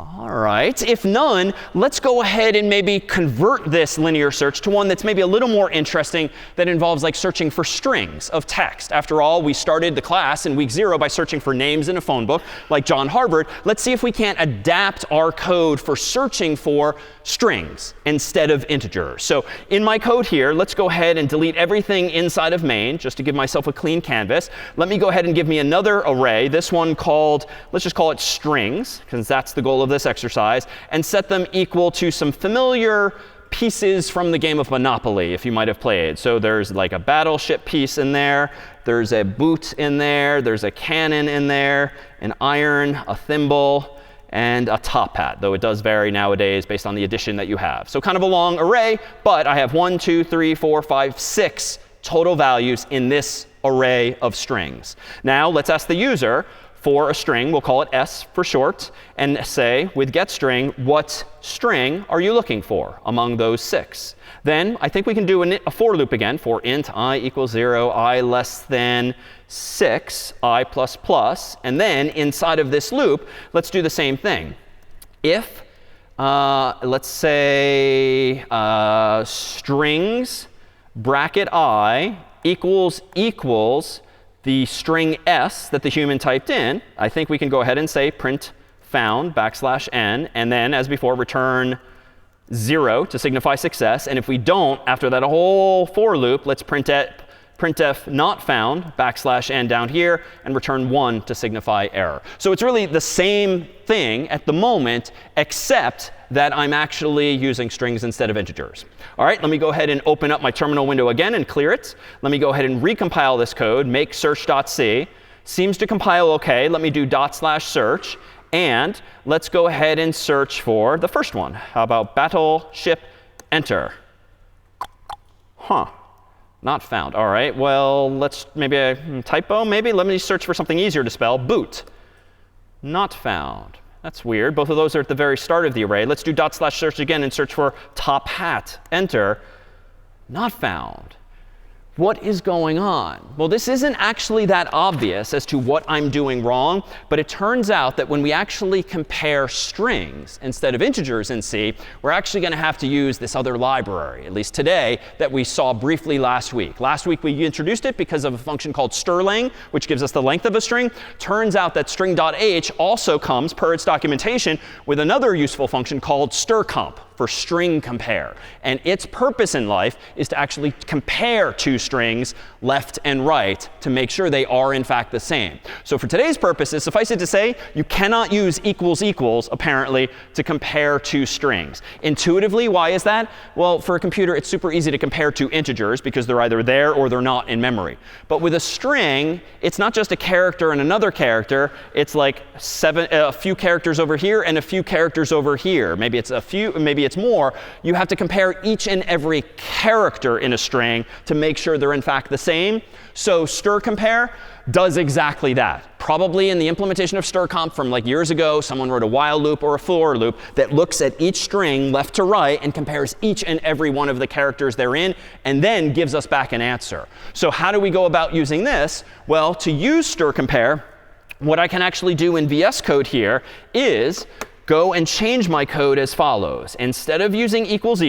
All right. If none, let's go ahead and maybe convert this linear search to one that's maybe a little more interesting, that involves like searching for strings of text. After all, we started the class in week 0 by searching for names in a phone book, like John Harvard. Let's see if we can't adapt our code for searching for strings instead of integers. So in my code here, let's go ahead and delete everything inside of main, just to give myself a clean canvas. Let me go ahead and give me another array, this one called, let's just call it strings, because that's the goal of this exercise, and set them equal to some familiar pieces from the game of Monopoly, if you might have played. So there's like a battleship piece in there. There's a boot in there. There's a cannon in there, an iron, a thimble, and a top hat, though it does vary nowadays based on the addition that you have. So kind of a long array, but I have 1, 2, 3, 4, 5, 6 total values in this array of strings. Now let's ask the user for a string. We'll call it S for short, and say with getString, what string are you looking for among those 6? Then I think we can do a for loop again for int I equals 0, I less than 6, I plus plus. And then inside of this loop, let's do the same thing. If, let's say, strings bracket I equals the string s that the human typed in, I think we can go ahead and say print found \n, and then, as before, return 0 to signify success. And if we don't, after that whole for loop, let's printf not found \n down here and return 1 to signify error. So it's really the same thing at the moment, except that I'm actually using strings instead of integers. All right, let me go ahead and open up my terminal window again and clear it. Let me go ahead and recompile this code, make search.c. Seems to compile OK. Let me do /search. And let's go ahead and search for the first one. How about battleship enter? Huh. Not found. All right, well, let's maybe a typo, maybe. Let me search for something easier to spell. Boot. Not found. That's weird. Both of those are at the very start of the array. Let's do /search again and search for top hat. Enter. Not found. What is going on? Well, this isn't actually that obvious as to what I'm doing wrong, but it turns out that when we actually compare strings instead of integers in C, we're actually going to have to use this other library, at least today, that we saw briefly last week. Last week we introduced it because of a function called strlen, which gives us the length of a string. Turns out that string.h also comes, per its documentation, with another useful function called strcomp, for string compare. And its purpose in life is to actually compare two strings left and right to make sure they are in fact the same. So for today's purposes, suffice it to say, you cannot use equals apparently to compare two strings. Intuitively, why is that? Well, for a computer, it's super easy to compare two integers because they're either there or they're not in memory. But with a string, it's not just a character and another character. It's like a few characters over here and a few characters over here. Maybe it's a few, maybe it's more. You have to compare each and every character in a string to make sure they're in fact the same. So strcompare does exactly that. Probably in the implementation of strcomp from like years ago, someone wrote a while loop or a for loop that looks at each string left to right and compares each and every one of the characters they're in and then gives us back an answer. So how do we go about using this? Well, to use strcompare, what I can actually do in VS Code here is go and change my code as follows. Instead of using equals,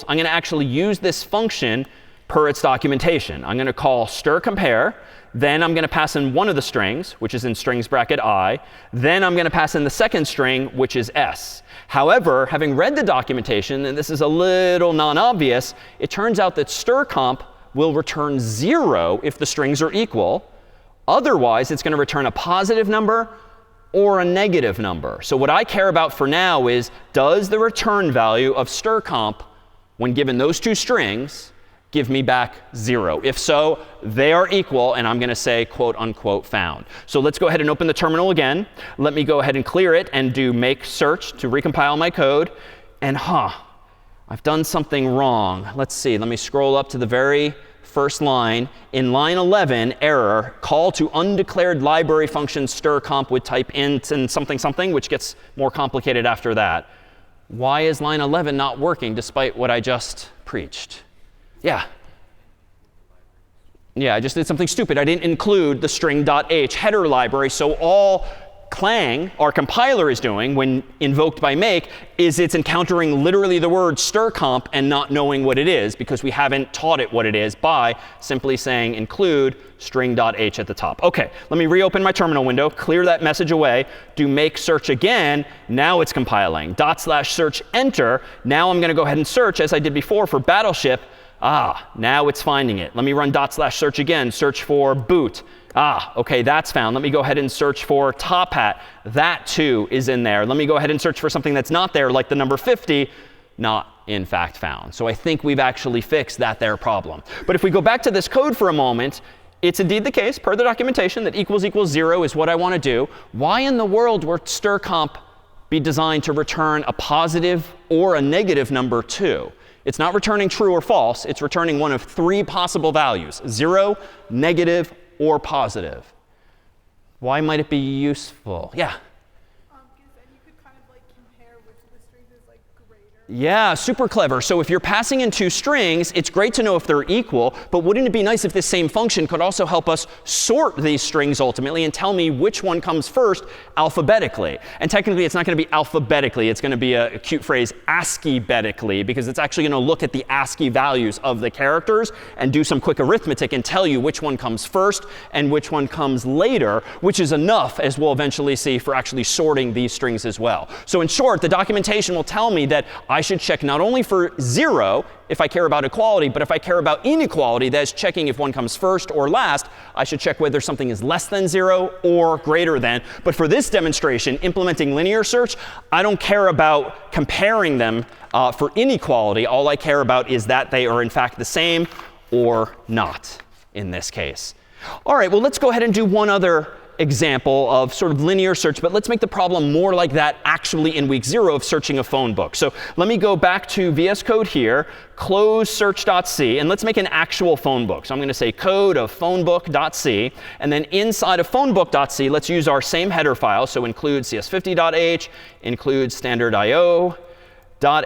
I'm going to actually use this function per its documentation. I'm going to call strcompare. Then I'm going to pass in one of the strings, which is in strings bracket I. Then I'm going to pass in the second string, which is s. However, having read the documentation, and this is a little non-obvious, it turns out that strcomp will return 0 if the strings are equal. Otherwise, it's going to return a positive number or a negative number. So what I care about for now is, does the return value of strcomp, when given those two strings, give me back 0? If so, they are equal, and I'm going to say quote unquote found. So let's go ahead and open the terminal again. Let me go ahead and clear it and do make search to recompile my code. And I've done something wrong. Let's see. Let me scroll up to the very first line. In line 11, error, call to undeclared library function strcomp with type int and something something, which gets more complicated after that. Why is line 11 not working despite what I just preached? Yeah, I just did something stupid. I didn't include the string.h header library. So all Clang, our compiler, is doing when invoked by make is it's encountering literally the word strcomp and not knowing what it is because we haven't taught it what it is by simply saying include string.h at the top. OK, let me reopen my terminal window, clear that message away, do make search again. Now it's compiling. /search enter. Now I'm going to go ahead and search, as I did before, for battleship. Now it's finding it. Let me run /search again, search for boot. OK, that's found. Let me go ahead and search for top hat. That too is in there. Let me go ahead and search for something that's not there, like the number 50. Not in fact found. So I think we've actually fixed that there problem. But if we go back to this code for a moment, it's indeed the case, per the documentation, that == 0 is what I want to do. Why in the world would strcomp be designed to return a positive or a negative number too? It's not returning true or false. It's returning one of three possible values: 0, negative, or positive. Why might it be useful? Yeah? Because then you could kind of like compare which of the strings is like greater Yeah, super clever. So if you're passing in two strings, it's great to know if they're equal, but wouldn't it be nice if this same function could also help us sort these strings ultimately and tell me which one comes first alphabetically? And technically, it's not going to be alphabetically. It's going to be a cute phrase, ASCII-betically, because it's actually going to look at the ASCII values of the characters and do some quick arithmetic and tell you which one comes first and which one comes later, which is enough, as we'll eventually see, for actually sorting these strings as well. So in short, the documentation will tell me that I should check not only for 0 if I care about equality, but if I care about inequality, that is checking if one comes first or last, I should check whether something is less than 0 or greater than. But for this demonstration, implementing linear search, I don't care about comparing them for inequality. All I care about is that they are in fact the same or not in this case. All right, well, let's go ahead and do one other example of sort of linear search, but let's make the problem more like that actually in week 0 of searching a phone book. So let me go back to VS Code here, close search.c, and let's make an actual phone book. So I'm going to say code of phonebook.c, and then inside of phonebook.c, let's use our same header file. So include CS50x, include standard.io,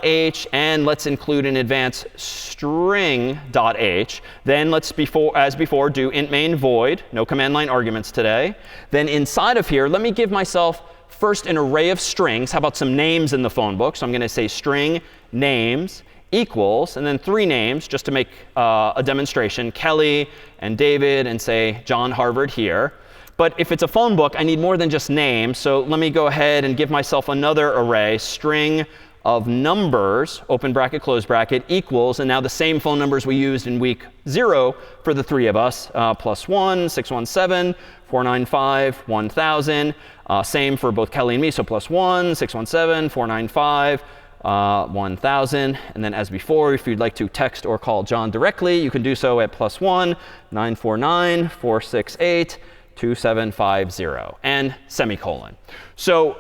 .h, and let's include in advance string.h. Then let's, as before, do int main void, no command line arguments today. Then inside of here, let me give myself first an array of strings. How about some names in the phone book? So I'm going to say string names equals, and then 3 names, just to make a demonstration, Kelly and David, and say John Harvard here. But if it's a phone book, I need more than just names. So let me go ahead and give myself another array, string of numbers, open bracket, close bracket, equals, and now the same phone numbers we used in week 0 for the 3 of us, +1, 617, 495, 1000. Same for both Kelly and me, so +1, 617, 495, 1000. And then as before, if you'd like to text or call John directly, you can do so at +1, 949, 468, 2750, and semicolon. So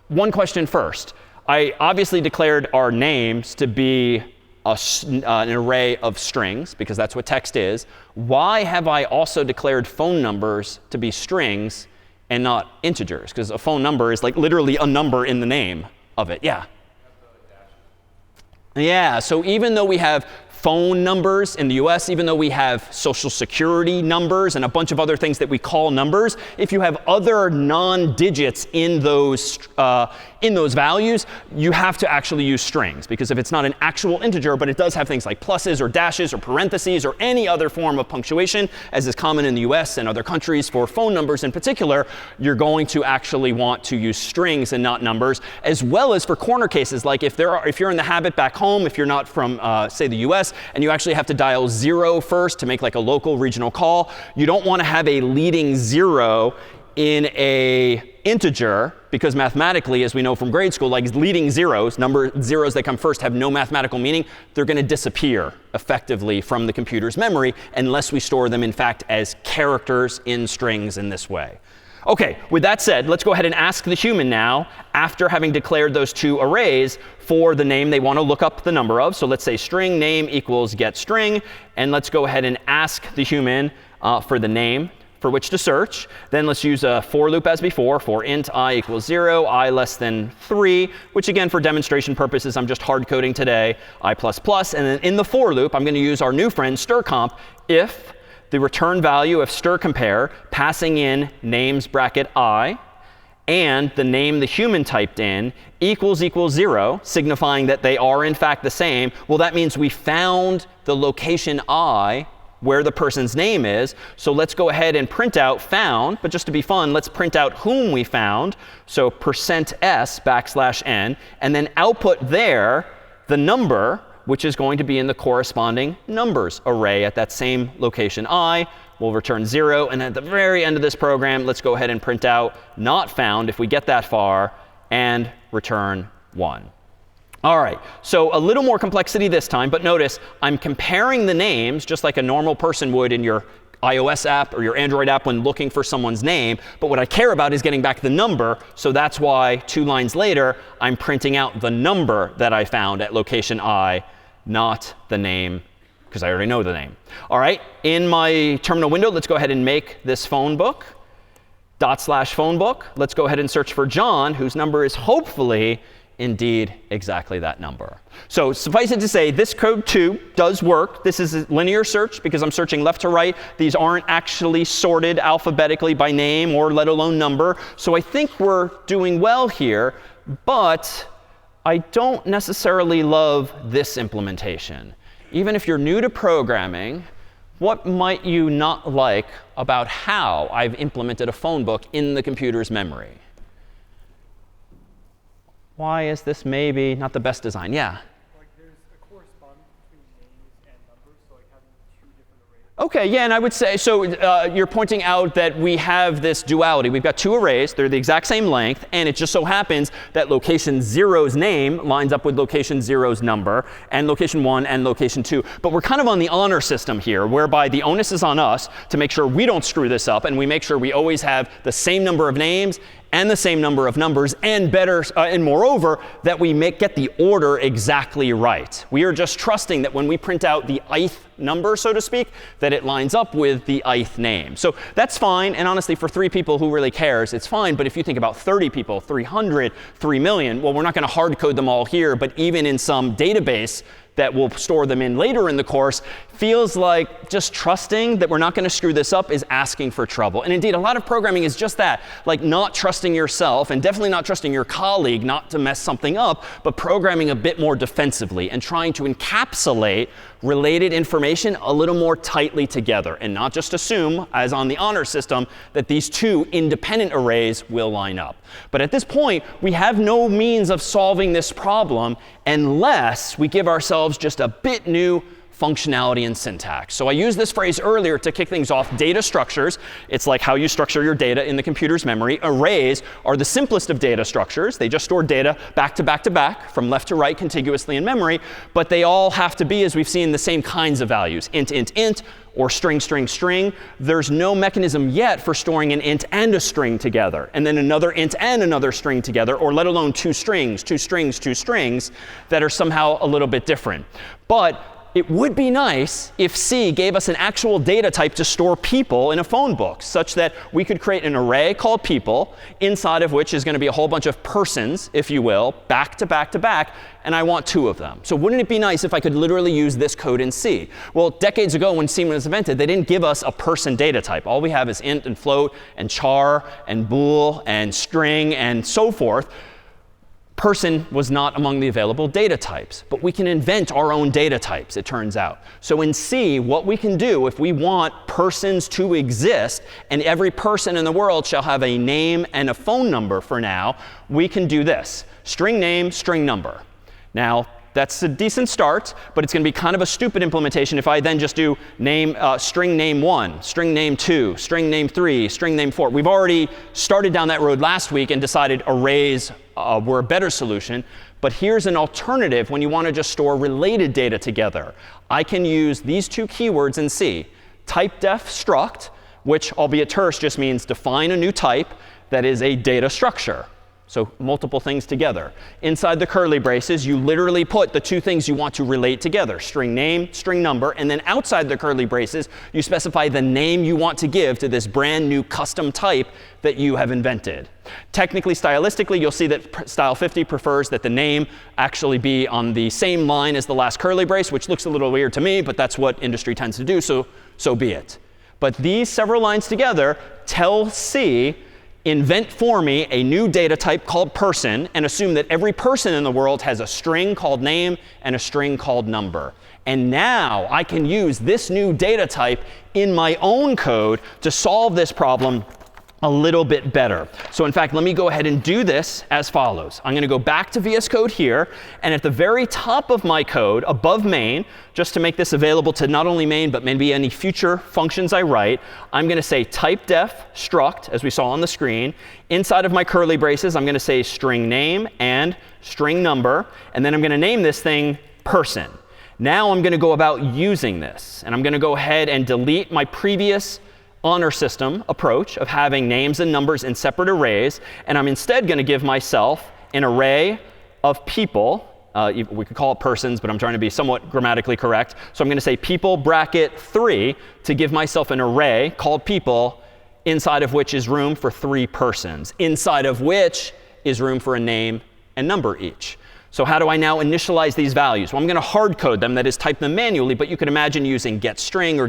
one question first. I obviously declared our names to be an array of strings, because that's what text is. Why have I also declared phone numbers to be strings and not integers? Because a phone number is like literally a number in the name of it. Yeah. Yeah, so even though we have phone numbers in the US, even though we have social security numbers and a bunch of other things that we call numbers, if you have other non-digits in those values, you have to actually use strings. Because if it's not an actual integer, but it does have things like pluses or dashes or parentheses or any other form of punctuation, as is common in the US and other countries for phone numbers in particular, you're going to actually want to use strings and not numbers, as well as for corner cases, like if you're in the habit back home, if you're not from, say, the US, and you actually have to dial 0 first to make like a local regional call, you don't want to have a leading 0 in a integer, because mathematically, as we know from grade school, like leading zeros, zeros that come first have no mathematical meaning. They're going to disappear effectively from the computer's memory unless we store them, in fact, as characters in strings in this way. OK, with that said, let's go ahead and ask the human now, after having declared those 2 arrays, for the name they want to look up the number of. So let's say string name equals get string. And let's go ahead and ask the human for the name for which to search. Then let's use a for loop as before, for int I equals 0, I less than 3, which again, for demonstration purposes, I'm just hard coding today, I++. And then in the for loop, I'm going to use our new friend strcomp if the return value of strcompare, passing in names bracket I, and the name the human typed in equals 0, signifying that they are in fact the same. Well, that means we found the location I where the person's name is. So let's go ahead and print out found. But just to be fun, let's print out whom we found. So %s\n, and then output there the number, which is going to be in the corresponding numbers array at that same location I. We'll return 0. And at the very end of this program, let's go ahead and print out not found, if we get that far, and return 1. All right, so a little more complexity this time. But notice, I'm comparing the names just like a normal person would in your iOS app or your Android app when looking for someone's name. But what I care about is getting back the number. So that's why 2 lines later, I'm printing out the number that I found at location I, not the name, because I already know the name. All right, in my terminal window, let's go ahead and make this phone book, /phonebook. Let's go ahead and search for John, whose number is hopefully indeed exactly that number. So suffice it to say, this code too does work. This is a linear search because I'm searching left to right. These aren't actually sorted alphabetically by name or let alone number. So I think we're doing well here. But I don't necessarily love this implementation. Even if you're new to programming, what might you not like about how I've implemented a phone book in the computer's memory? Why is this maybe not the best design? Yeah? Like there's a correspondence between names and numbers, so like having two different arrays. OK, yeah, and I would say, so you're pointing out that we have this duality. We've got two arrays. They're the exact same length. And it just so happens that location 0's name lines up with location 0's number, and location 1 and location 2. But we're kind of on the honor system here, whereby the onus is on us to make sure we don't screw this up. And we make sure we always have the same number of names and the same number of numbers, and better, and moreover, that we get the order exactly right. We are just trusting that when we print out the ith number, so to speak, that it lines up with the ith name. So that's fine. And honestly, for 3 people who really cares, it's fine. But if you think about 30 people, 300, 3 million, well, we're not going to hard code them all here. But even in some database that we'll store them in later in the course, feels like just trusting that we're not going to screw this up is asking for trouble. And indeed, a lot of programming is just that, like not trusting yourself and definitely not trusting your colleague not to mess something up, but programming a bit more defensively and trying to encapsulate related information a little more tightly together and not just assume, as on the honor system, that these two independent arrays will line up. But at this point, we have no means of solving this problem unless we give ourselves just a bit new functionality and syntax. So I used this phrase earlier to kick things off. Data structures. It's like how you structure your data in the computer's memory. Arrays are the simplest of data structures. They just store data back to back to back, from left to right, contiguously in memory. But they all have to be, as we've seen, the same kinds of values. Int, int, int, or string, string, string. There's no mechanism yet for storing an int and a string together, and then another int and another string together, or let alone two strings, two strings, two strings, that are somehow a little bit different. But it would be nice if C gave us an actual data type to store people in a phone book, such that we could create an array called people, inside of which is going to be a whole bunch of persons, if you will, back to back to back, and I want 2 of them. So wouldn't it be nice if I could literally use this code in C? Well, decades ago when C was invented, they didn't give us a person data type. All we have is int and float and char and bool and string and so forth. Person was not among the available data types. But we can invent our own data types, it turns out. So in C, what we can do if we want persons to exist, and every person in the world shall have a name and a phone number for now, we can do this. String name, string number. Now, that's a decent start, but it's going to be kind of a stupid implementation if I then just do name, string name 1, string name 2, string name 3, string name 4. We've already started down that road last week and decided arrays were a better solution. But here's an alternative when you want to just store related data together. I can use these 2 keywords in C. Typedef struct, which, albeit terse, just means define a new type that is a data structure. So multiple things together. Inside the curly braces, you literally put the 2 things you want to relate together, string name, string number. And then outside the curly braces, you specify the name you want to give to this brand new custom type that you have invented. Technically, stylistically, you'll see that style 50 prefers that the name actually be on the same line as the last curly brace, which looks a little weird to me, but that's what industry tends to do, so be it. But these several lines together tell C, invent for me a new data type called person, and assume that every person in the world has a string called name and a string called number. And now I can use this new data type in my own code to solve this problem a little bit better. So in fact, let me go ahead and do this as follows. I'm going to go back to VS Code here. And at the very top of my code, above main, just to make this available to not only main, but maybe any future functions I write, I'm going to say typedef struct, as we saw on the screen. Inside of my curly braces, I'm going to say string name and string number. And then I'm going to name this thing person. Now I'm going to go about using this. And I'm going to go ahead and delete my previous honor system approach of having names and numbers in separate arrays. And I'm instead going to give myself an array of people. We could call it persons, but I'm trying to be somewhat grammatically correct. So I'm going to say people bracket 3 to give myself an array called people, inside of which is room for 3 persons, inside of which is room for a name and number each. So how do I now initialize these values? Well, I'm going to hard code them, that is, type them manually. But you could imagine using getString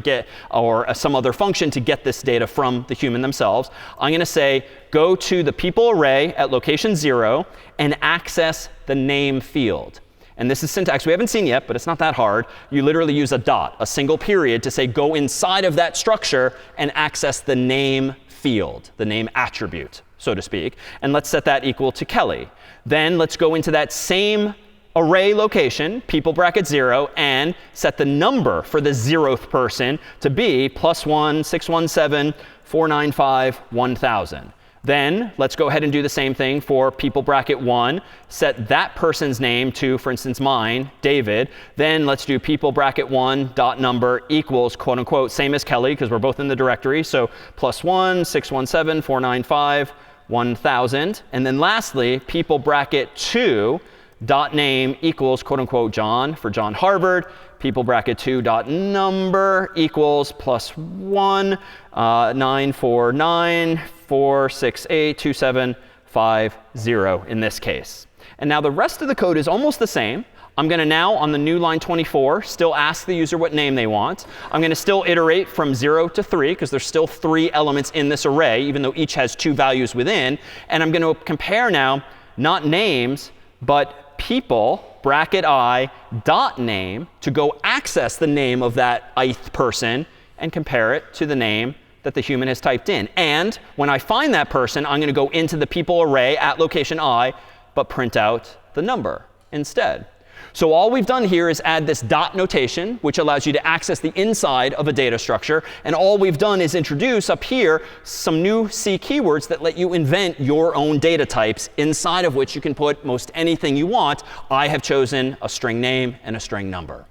or some other function to get this data from the human themselves. I'm going to say, go to the people array at location 0 and access the name field. And this is syntax we haven't seen yet, but it's not that hard. You literally use a dot, a single period, to say go inside of that structure and access the name field, the name attribute, so to speak. And let's set that equal to Kelly. Then let's go into that same array location, people bracket 0, and set the number for the 0th person to be +1 617 495 1000. Then let's go ahead and do the same thing for people bracket 1. Set that person's name to, for instance, mine, David. Then let's do people bracket 1 dot number equals, quote unquote, same as Kelly, because we're both in the directory. So +1 617 495 1000. And then lastly, people bracket 2 dot name equals, quote unquote, John for John Harvard. People bracket 2 dot number equals +1 949 468 2750 in this case. And now the rest of the code is almost the same. I'm going to now, on the new line 24, still ask the user what name they want. I'm going to still iterate from 0 to 3, because there's still 3 elements in this array, even though each has 2 values within. And I'm going to compare now, not names, but people bracket I dot name to go access the name of that ith person and compare it to the name that the human has typed in. And when I find that person, I'm going to go into the people array at location I, but print out the number instead. So all we've done here is add this dot notation, which allows you to access the inside of a data structure. And all we've done is introduce up here some new C keywords that let you invent your own data types, inside of which you can put most anything you want. I have chosen a string name and a string number.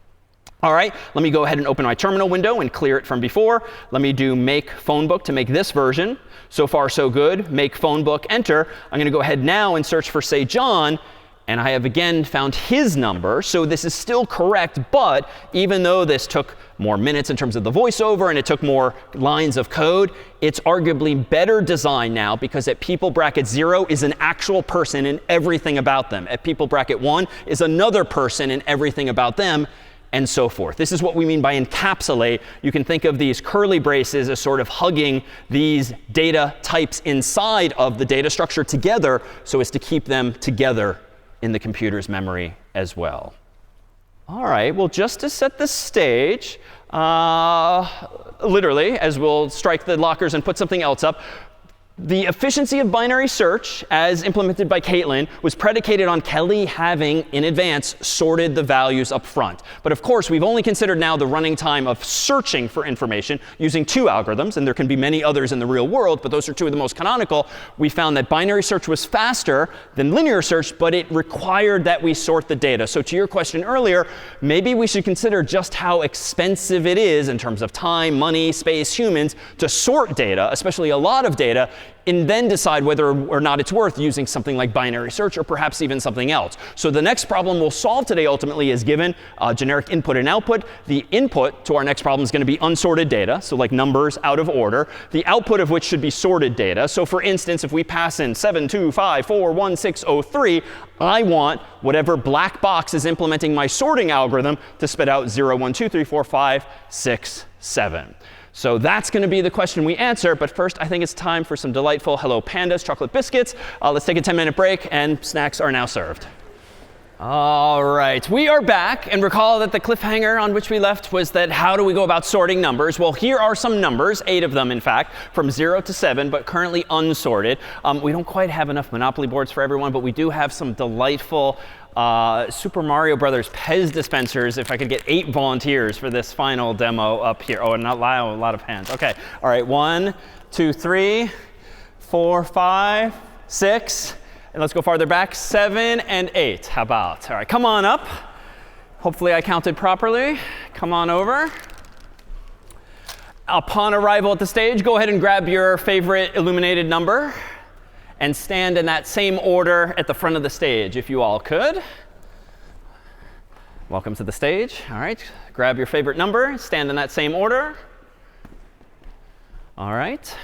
All right, let me go ahead and open my terminal window and clear it from before. Let me do make phonebook to make this version. So far, so good. Make phonebook, enter. I'm going to go ahead now and search for, say, John. And I have again found his number. So this is still correct. But even though this took more minutes in terms of the voiceover and it took more lines of code, it's arguably better designed now, because at people bracket 0 is an actual person in everything about them. At people bracket 1 is another person in everything about them, and so forth. This is what we mean by encapsulate. You can think of these curly braces as sort of hugging these data types inside of the data structure together, so as to keep them together in the computer's memory as well. All right, well, just to set the stage, literally, as we'll strike the lockers and put something else up, the efficiency of binary search, as implemented by Caitlin, was predicated on Kelly having, in advance, sorted the values up front. But of course, we've only considered now the running time of searching for information using 2 algorithms. And there can be many others in the real world, but those are 2 of the most canonical. We found that binary search was faster than linear search, but it required that we sort the data. So to your question earlier, maybe we should consider just how expensive it is in terms of time, money, space, humans, to sort data, especially a lot of data, and then decide whether or not it's worth using something like binary search, or perhaps even something else. So the next problem we'll solve today ultimately is given generic input and output. The input to our next problem is going to be unsorted data, so like numbers out of order, the output of which should be sorted data. So for instance, if we pass in 7 2 5 4 1 6 0 3, I want whatever black box is implementing my sorting algorithm to spit out 0 1 2 3 4 5 6 7. So that's going to be the question we answer. But first, I think it's time for some delightful Hello Pandas chocolate biscuits. Let's take a 10-minute break, and snacks are now served. All right, we are back. And recall that the cliffhanger on which we left was that how do we go about sorting numbers? Well, here are some numbers, 8 of them, in fact, from 0 to 7, but currently unsorted. We don't quite have enough Monopoly boards for everyone, but we do have some delightful Super Mario Brothers Pez dispensers. If I could get 8 volunteers for this final demo up here. Oh, and not a lot of hands. OK. All right. 1, 2, 3, 4, 5, 6. And let's go farther back. 7 and 8. How about? All right. Come on up. Hopefully I counted properly. Come on over. Upon arrival at the stage, go ahead and grab your favorite illuminated number and stand in that same order at the front of the stage, if you all could. Welcome to the stage. All right, grab your favorite number, stand in that same order. All right.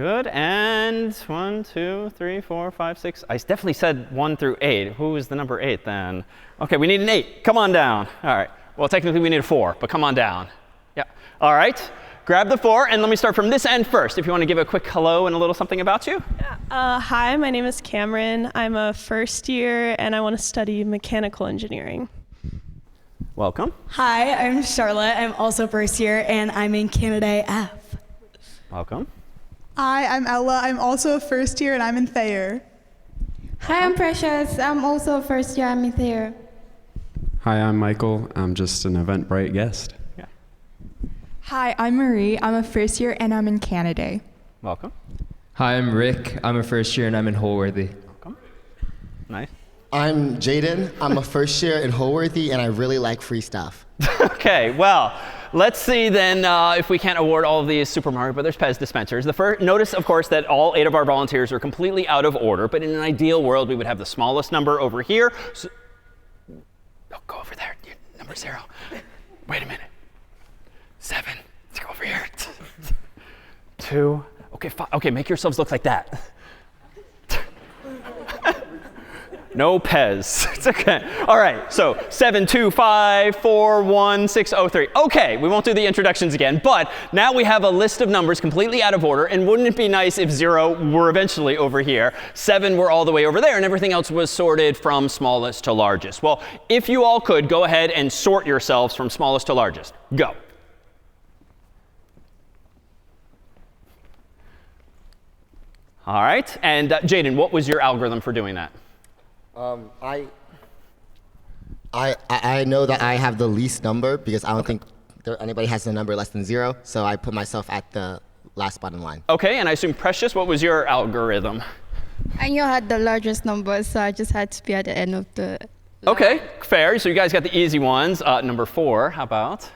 Good. And 1, 2, 3, 4, 5, 6. I definitely said 1 through 8. Who is the number 8 then? OK, we need an 8. Come on down. All right. Well, technically, we need a 4, but come on down. Yeah. All right. Grab the 4. And let me start from this end first, if you want to give a quick hello and a little something about you. Hi, my name is Cameron. I'm a first year, and I want to study mechanical engineering. Welcome. Hi, I'm Charlotte. I'm also first year, and I'm in Canada F. Welcome. Hi, I'm Ella. I'm also a first year, and I'm in Thayer. Hi, I'm Precious. I'm also a first year. I'm in Thayer. Hi, I'm Michael. I'm just an Eventbrite guest. Yeah. Hi, I'm Marie. I'm a first year, and I'm in Canada. Welcome. Hi, I'm Rick. I'm a first year, and I'm in Holworthy. Welcome. Nice. I'm Jaden. I'm a first year in Holworthy, and I really like free stuff. OK, well, let's see then if we can't award all of these Super Mario Brothers Pez dispensers. Notice, of course, that all 8 of our volunteers are completely out of order. But in an ideal world, we would have the smallest number over here. So, oh, go over there. Number 0. Wait a minute. 7. Let's go over here. 2. OK, 5. OK, make yourselves look like that. No Pez. It's OK. All right. So 7, 2, 5, 4, 1, 6, 0, 3. OK, we won't do the introductions again. But now we have a list of numbers completely out of order. And wouldn't it be nice if 0 were eventually over here, 7 were all the way over there, and everything else was sorted from smallest to largest? Well, if you all could, go ahead and sort yourselves from smallest to largest. Go. All right. And Jaden, what was your algorithm for doing that? I know that I have the least number because I don't think anybody has a number less than 0. So I put myself at the last spot in line. OK, and I assume Precious, what was your algorithm? I knew I had the largest number, so I just had to be at the end of the line. OK, fair. So you guys got the easy ones. Number 4, how about?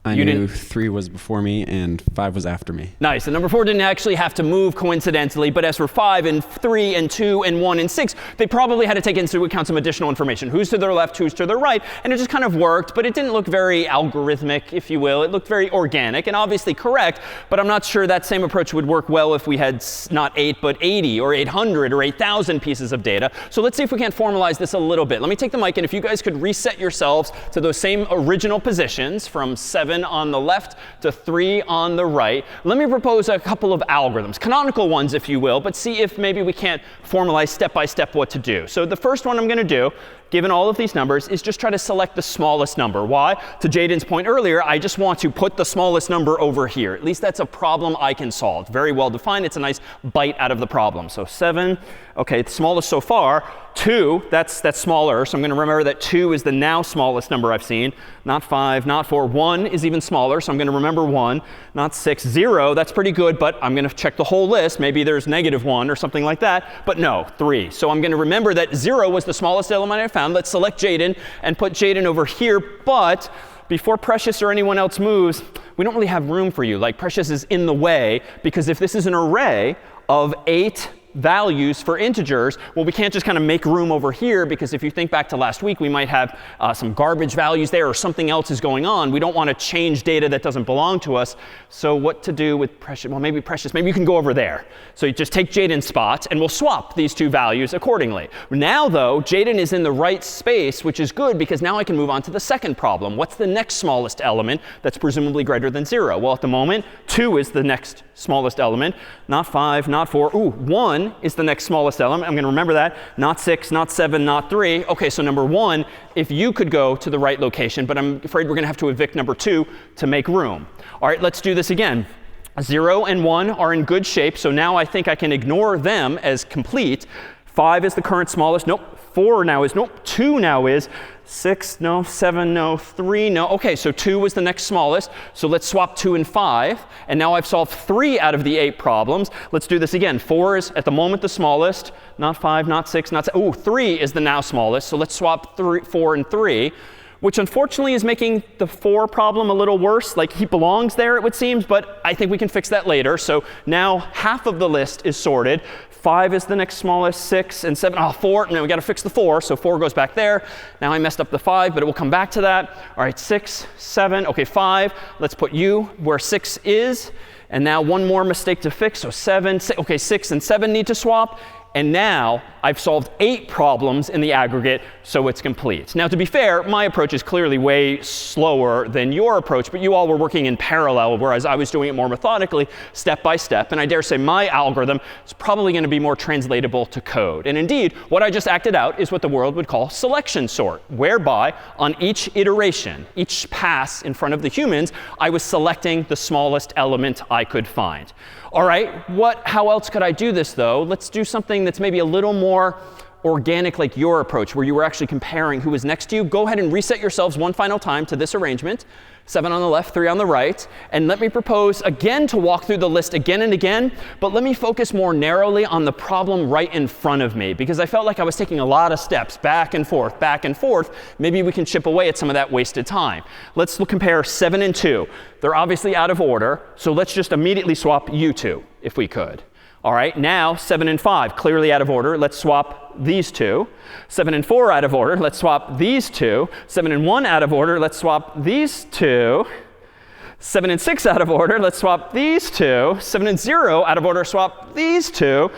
I knew 3 was before me and 5 was after me. Nice. And number 4 didn't actually have to move coincidentally. But as for 5 and 3 and 2 and 1 and 6, they probably had to take into account some additional information. Who's to their left, who's to their right. And it just kind of worked. But it didn't look very algorithmic, if you will. It looked very organic and obviously correct. But I'm not sure that same approach would work well if we had not 8, but 80 or 800 or 8,000 pieces of data. So let's see if we can't formalize this a little bit. Let me take the mic. And if you guys could reset yourselves to those same original positions from 7 on the left to 3 on the right. Let me propose a couple of algorithms, canonical ones, if you will, but see if maybe we can't formalize step by step what to do. So the first one I'm going to do, given all of these numbers, is just try to select the smallest number. Why? To Jaden's point earlier, I just want to put the smallest number over here. At least that's a problem I can solve. Very well defined. It's a nice bite out of the problem. So 7, OK, the smallest so far. 2, that's smaller. So I'm going to remember that 2 is the now smallest number I've seen. Not 5, not 4. 1 is even smaller. So I'm going to remember 1. Not 6. 0, that's pretty good. But I'm going to check the whole list. Maybe there's -1 or something like that. But no, 3. So I'm going to remember that 0 was the smallest element I found. Let's select Jaden and put Jaden over here. But before Precious or anyone else moves, we don't really have room for you. Like, Precious is in the way. Because if this is an array of 8 values for integers, well, we can't just kind of make room over here, because if you think back to last week, we might have some garbage values there or something else is going on. We don't want to change data that doesn't belong to us. So what to do with Precious? Well, maybe Precious, maybe you can go over there. So you just take Jaden's spot, and we'll swap these 2 values accordingly. Now, though, Jaden is in the right space, which is good, because now I can move on to the second problem. What's the next smallest element that's presumably greater than 0? Well, at the moment, 2 is the next smallest element. Not 5, not 4. Ooh, 1 is the next smallest element. I'm going to remember that. Not 6, not 7, not 3. OK, so number 1, if you could go to the right location. But I'm afraid we're going to have to evict number 2 to make room. All right, let's do this again. 0 and 1 are in good shape. So now I think I can ignore them as complete. 5 is the current smallest. Nope. 4 now is. Nope. 2 now is. 6, no. 7, no. 3, no. OK, so 2 was the next smallest. So let's swap 2 and 5. And now I've solved 3 out of the 8 problems. Let's do this again. 4 is at the moment the smallest. Not 5, not 6, not 7. Ooh, 3 is the now smallest. So let's swap 4 and 3. Which unfortunately is making the 4 problem a little worse. Like, he belongs there, it would seem. But I think we can fix that later. So now half of the list is sorted. 5 is the next smallest, 6 and 7. Oh, 4. No, we got to fix the 4. So 4 goes back there. Now I messed up the 5, but it will come back to that. All right, 6, 7. OK, 5. Let's put you where 6 is. And now one more mistake to fix. So 6 and 7 need to swap. And now I've solved 8 problems in the aggregate, so it's complete. Now, to be fair, my approach is clearly way slower than your approach, but you all were working in parallel, whereas I was doing it more methodically, step by step. And I dare say my algorithm is probably going to be more translatable to code. And indeed, what I just acted out is what the world would call selection sort, whereby on each iteration, each pass in front of the humans, I was selecting the smallest element I could find. All right, how else could I do this, though? Let's do something that's maybe a little more organic, like your approach, where you were actually comparing who was next to you. Go ahead and reset yourselves one final time to this arrangement. 7 on the left, 3 on the right. And let me propose again to walk through the list again and again. But let me focus more narrowly on the problem right in front of me, because I felt like I was taking a lot of steps back and forth, back and forth. Maybe we can chip away at some of that wasted time. Let's compare 7 and 2. They're obviously out of order. So let's just immediately swap you two, if we could. All right, now 7 and 5, clearly out of order. Let's swap these two. 7 and 4 out of order. Let's swap these two. 7 and 1 out of order. Let's swap these two. 7 and 6 out of order. Let's swap these two. 7 and 0 out of order. Swap these two.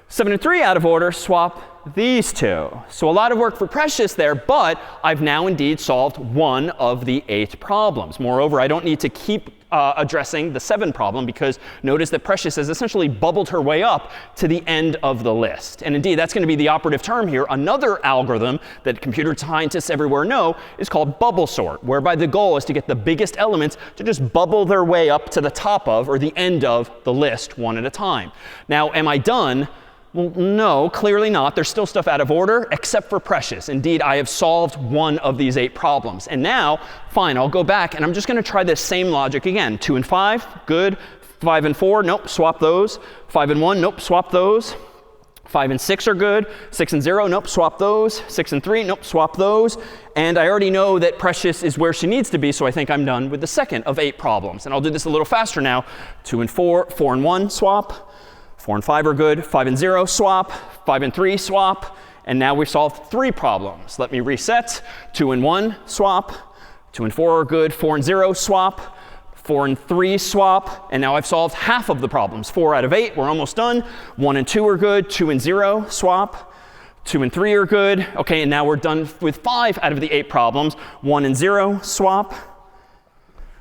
7 and 3 out of order. Swap these two. So a lot of work for Precious there, but I've now indeed solved one of the 8 problems. Moreover, I don't need to keep addressing the 7 problem, because notice that Precious has essentially bubbled her way up to the end of the list. And indeed, that's going to be the operative term here. Another algorithm that computer scientists everywhere know is called bubble sort, whereby the goal is to get the biggest elements to just bubble their way up to the top of, or the end of, the list one at a time. Now, am I done? Well, no, clearly not. There's still stuff out of order, except for Precious. Indeed, I have solved one of these 8 problems. And now, fine, I'll go back, and I'm just going to try this same logic again. 2 and 5, good. 5 and 4, nope, swap those. 5 and 1, nope, swap those. 5 and 6 are good. 6 and 0, nope, swap those. 6 and 3, nope, swap those. And I already know that Precious is where she needs to be, so I think I'm done with the second of 8 problems. And I'll do this a little faster now. 2 and 4, 4 and 1, swap. 4 and 5 are good. 5 and 0, swap. 5 and 3, swap. And now we've solved 3 problems. Let me reset. 2 and 1, swap. 2 and 4 are good. 4 and 0, swap. 4 and 3, swap. And now I've solved half of the problems. 4 out of 8, we're almost done. 1 and 2 are good. 2 and 0, swap. 2 and 3 are good. OK, and now we're done with 5 out of the 8 problems. 1 and 0, swap.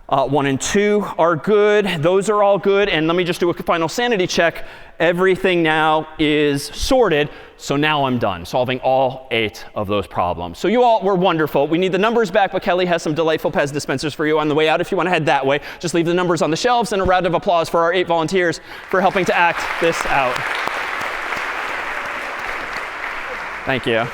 1 and 2 are good. Those are all good. And let me just do a final sanity check. Everything now is sorted. So now I'm done solving all 8 of those problems. So you all were wonderful. We need the numbers back, but Kelly has some delightful Pez dispensers for you on the way out if you want to head that way. Just leave the numbers on the shelves, and a round of applause for our 8 volunteers for helping to act this out. Thank you.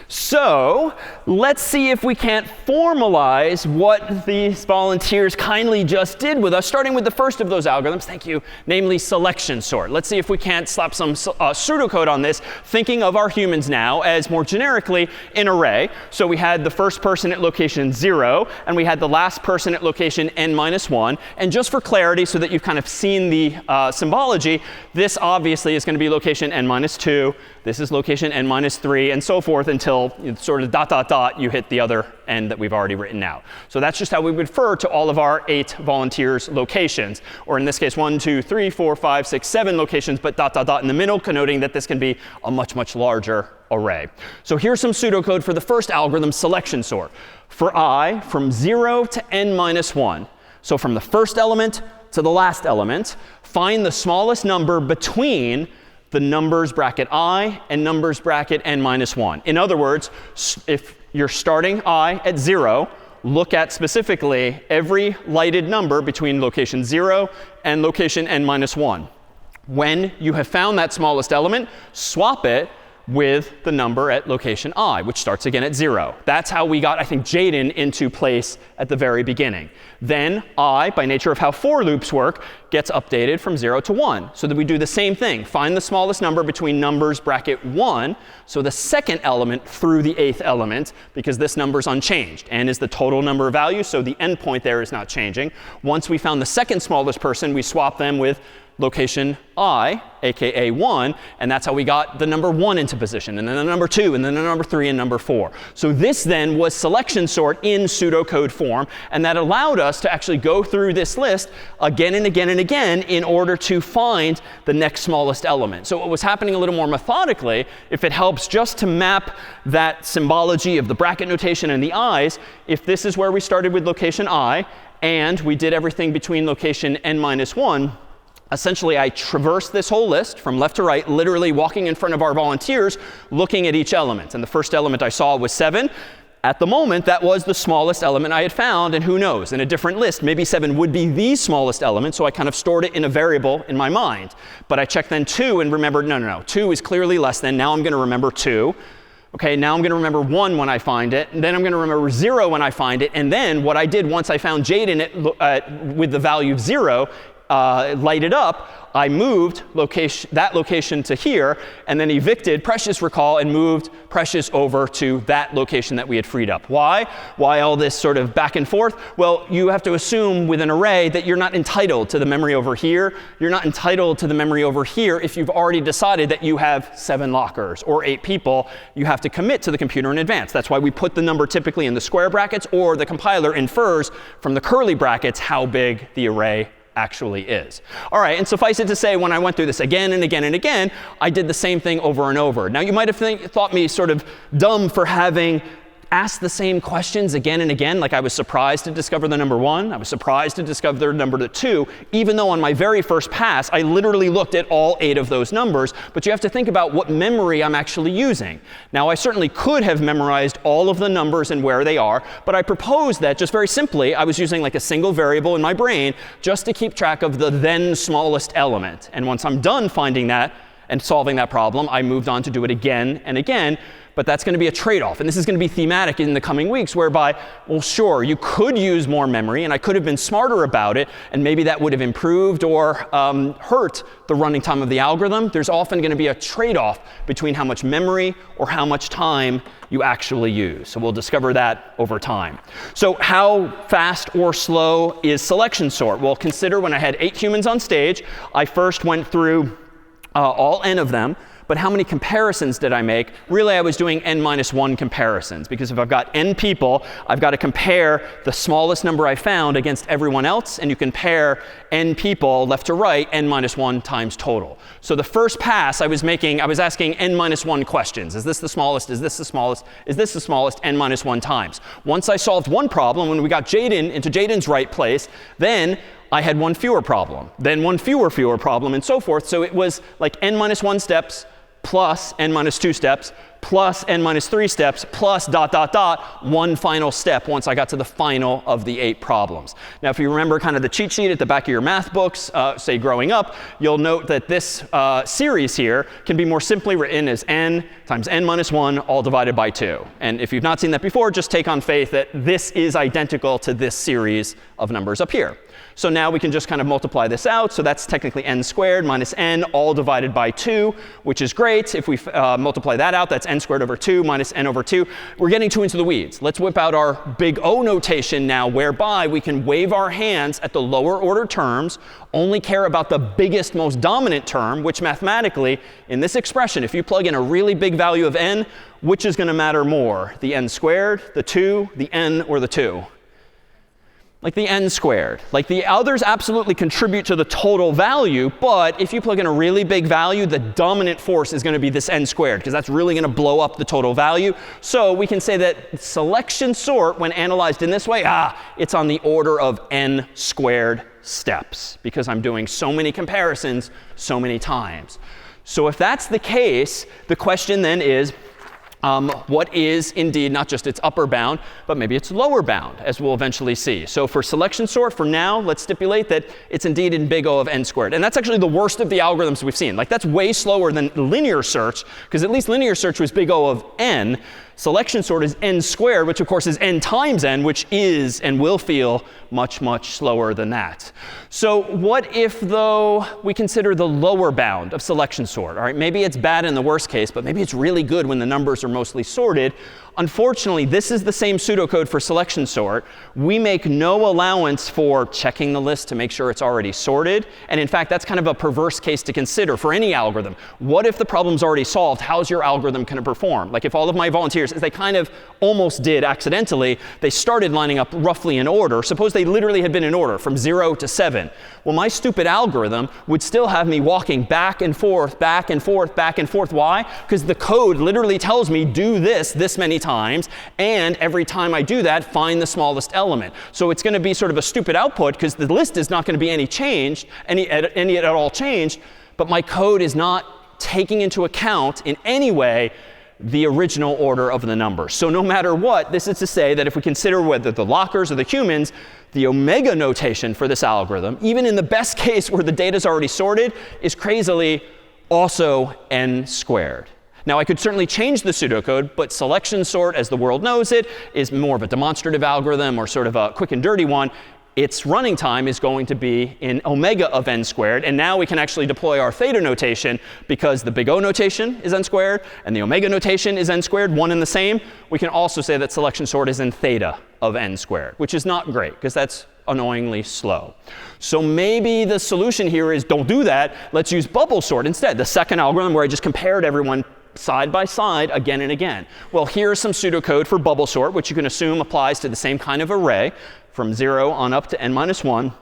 So let's see if we can't formalize what these volunteers kindly just did with us, starting with the first of those algorithms, thank you, namely selection sort. Let's see if we can't slap some pseudocode on this, thinking of our humans now as more generically an array. So we had the first person at location 0, and we had the last person at location n-1. And just for clarity, so that you've kind of seen the symbology, this obviously is going to be location n-2. This is location n-3, and so forth until sort of ... you hit the other end that we've already written out. So that's just how we would refer to all of our 8 volunteers' locations. Or in this case, 1, 2, 3, 4, 5, 6, 7 locations, but ... in the middle, connoting that this can be a much, much larger array. So here's some pseudocode for the first algorithm, selection sort. For I, from 0 to n-1, so from the first element to the last element, find the smallest number between the numbers bracket I and numbers bracket n-1. In other words, if you're starting I at 0, look at specifically every lighted number between location 0 and location n-1. When you have found that smallest element, swap it with the number at location I, which starts again at 0. That's how we got, I think, Jaden into place at the very beginning. Then I, by nature of how for loops work, gets updated from 0 to 1. So that we do the same thing. Find the smallest number between numbers bracket 1, so the second element through the 8th element, because this number is unchanged. N is the total number of values, so the endpoint there is not changing. Once we found the second smallest person, we swap them with location I, aka 1, and that's how we got the number 1 into position, and then the number 2, and then the number 3, and number 4. So this then was selection sort in pseudocode form, and that allowed us to actually go through this list again and again and again in order to find the next smallest element. So what was happening a little more methodically, if it helps just to map that symbology of the bracket notation and the i's, if this is where we started with location I, and we did everything between location n-1, essentially, I traversed this whole list from left to right, literally walking in front of our volunteers, looking at each element. And the first element I saw was 7. At the moment, that was the smallest element I had found. And who knows, in a different list, maybe 7 would be the smallest element. So I kind of stored it in a variable in my mind. But I checked then 2 and remembered, no. 2 is clearly less than. Now I'm going to remember 2. OK, now I'm going to remember 1 when I find it. And then I'm going to remember 0 when I find it. And then what I did once I found Jaden with the value of 0, lighted up, I moved that location to here, and then evicted Precious recall and moved Precious over to that location that we had freed up. Why? Why all this sort of back and forth? Well, you have to assume with an array that you're not entitled to the memory over here. You're not entitled to the memory over here if you've already decided that you have 7 lockers or 8 people. You have to commit to the computer in advance. That's why we put the number typically in the square brackets, or the compiler infers from the curly brackets how big the array actually is. All right, and suffice it to say, when I went through this again and again and again, I did the same thing over and over. Now, you might have thought me sort of dumb for having asked the same questions again and again. Like I was surprised to discover the number 1. I was surprised to discover the number 2, even though on my very first pass, I literally looked at all 8 of those numbers. But you have to think about what memory I'm actually using. Now, I certainly could have memorized all of the numbers and where they are. But I proposed that just very simply, I was using like a single variable in my brain just to keep track of the then smallest element. And once I'm done finding that and solving that problem, I moved on to do it again and again. But that's going to be a trade-off. And this is going to be thematic in the coming weeks, whereby, well, sure, you could use more memory, and I could have been smarter about it, and maybe that would have improved or hurt the running time of the algorithm. There's often going to be a trade-off between how much memory or how much time you actually use. So we'll discover that over time. So how fast or slow is selection sort? Well, consider when I had 8 humans on stage, I first went through all n of them. But how many comparisons did I make? Really, I was doing n-1 comparisons. Because if I've got n people, I've got to compare the smallest number I found against everyone else. And you compare n people left to right, n-1 times total. So the first pass I was asking n-1 questions. Is this the smallest? Is this the smallest? Is this the smallest? n-1 times. Once I solved one problem, when we got Jaden into Jaden's right place, then I had one fewer problem, then one fewer problem, and so forth. So it was like n-1 steps plus n-2 steps plus n-3 steps plus ... one final step once I got to the final of the 8 problems. Now, if you remember kind of the cheat sheet at the back of your math books, say growing up, you'll note that this series here can be more simply written as n times n-1 all divided by 2. And if you've not seen that before, just take on faith that this is identical to this series of numbers up here. So now we can just kind of multiply this out. So that's technically n squared minus n all divided by 2, which is great. If we multiply that out, that's n squared over 2 minus n over 2. We're getting too into the weeds. Let's whip out our big O notation now, whereby we can wave our hands at the lower order terms, only care about the biggest, most dominant term, which mathematically, in this expression, if you plug in a really big value of n, which is going to matter more, the n squared, the 2, the n, or the 2? Like the n squared. Like the others absolutely contribute to the total value, but if you plug in a really big value, the dominant force is going to be this n squared, because that's really going to blow up the total value. So we can say that selection sort, when analyzed in this way, it's on the order of n squared steps, because I'm doing so many comparisons so many times. So if that's the case, the question then is, what is indeed not just its upper bound, but maybe its lower bound, as we'll eventually see. So for selection sort, for now, let's stipulate that it's indeed in big O of n squared. And that's actually the worst of the algorithms we've seen. Like that's way slower than linear search, because at least linear search was big O of n. Selection sort is n squared, which of course is n times n, which is and will feel much, much slower than that. So what if, though, we consider the lower bound of selection sort? All right, maybe it's bad in the worst case, but maybe it's really good when the numbers are mostly sorted. Unfortunately, this is the same pseudocode for selection sort. We make no allowance for checking the list to make sure it's already sorted. And in fact, that's kind of a perverse case to consider for any algorithm. What if the problem's already solved? How's your algorithm going to perform? Like if all of my volunteers, as they kind of almost did accidentally, they started lining up roughly in order. Suppose they literally had been in order from 0 to 7. Well, my stupid algorithm would still have me walking back and forth, back and forth, back and forth. Why? Because the code literally tells me do this many times, and every time I do that, find the smallest element. So it's going to be sort of a stupid output because the list is not going to be any at all changed, but my code is not taking into account in any way the original order of the numbers. So no matter what, this is to say that if we consider whether the lockers or the humans, the omega notation for this algorithm, even in the best case where the data is already sorted, is crazily also n squared. Now, I could certainly change the pseudocode, but selection sort, as the world knows it, is more of a demonstrative algorithm or sort of a quick and dirty one. Its running time is going to be in omega of n squared. And now we can actually deploy our theta notation because the big O notation is n squared and the omega notation is n squared, one and the same. We can also say that selection sort is in theta of n squared, which is not great because that's annoyingly slow. So maybe the solution here is don't do that. Let's use bubble sort instead, the second algorithm where I just compared everyone side by side again and again. Well, here's some pseudocode for bubble sort, which you can assume applies to the same kind of array from 0 on up to n minus 1.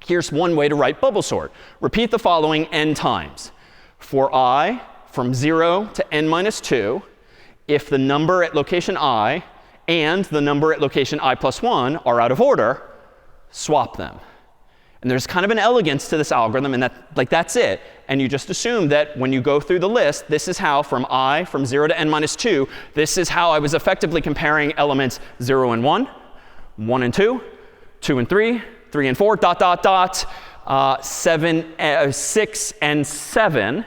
Here's one way to write bubble sort. Repeat the following n times. For I from 0 to n minus 2, if the number at location I and the number at location I plus 1 are out of order, swap them. And there's kind of an elegance to this algorithm, and that's it. And you just assume that when you go through the list, this is how from 0 to n minus 2, this is how I was effectively comparing elements 0 and 1, 1 and 2, 2 and 3, 3 and 4, 6 and 7.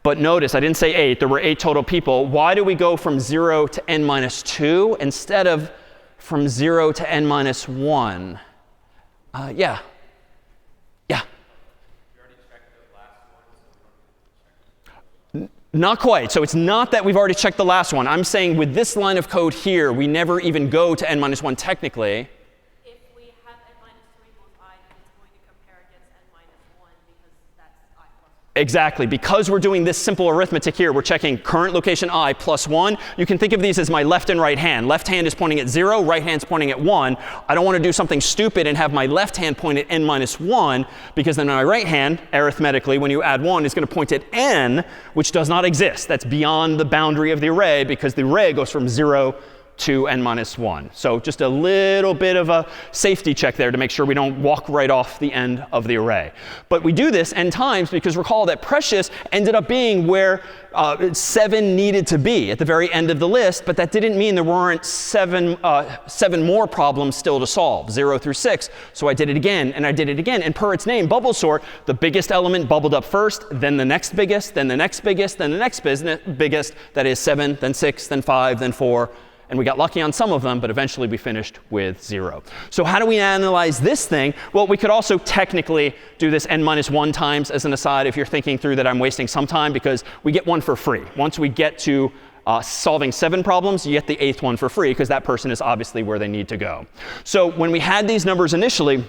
But notice, I didn't say 8. There were 8 total people. Why do we go from 0 to n minus 2 instead of from 0 to n minus 1? Yeah. Not quite. So it's not that we've already checked the last one. I'm saying with this line of code here, we never even go to n minus 1 technically. If we have n minus 3 both I, then it's going to compare against n minus 1 because that's I plus 1. Exactly. Because we're doing this simple arithmetic here, we're checking current location I plus 1. You can think of these as my left and right hand. Left hand is pointing at 0. Right hand's pointing at 1. I don't want to do something stupid and have my left hand point at n minus 1, because then my right hand, arithmetically, when you add 1, is going to point at n, which does not exist. That's beyond the boundary of the array, because the array goes from 0 to n minus 1. So just a little bit of a safety check there to make sure we don't walk right off the end of the array. But we do this n times because recall that precious ended up being where 7 needed to be at the very end of the list, but that didn't mean there weren't seven more problems still to solve, 0 through 6. So I did it again, and I did it again. And per its name, bubble sort, the biggest element bubbled up first, then the next biggest, then the next biggest, then the next biggest, that is 7, then 6, then 5, then 4. And we got lucky on some of them, but eventually we finished with 0. So how do we analyze this thing? Well, we could also technically do this n minus 1 times as an aside if you're thinking through that I'm wasting some time, because we get one for free. Once we get to solving 7 problems, you get the 8th one for free, because that person is obviously where they need to go. So when we had these numbers initially,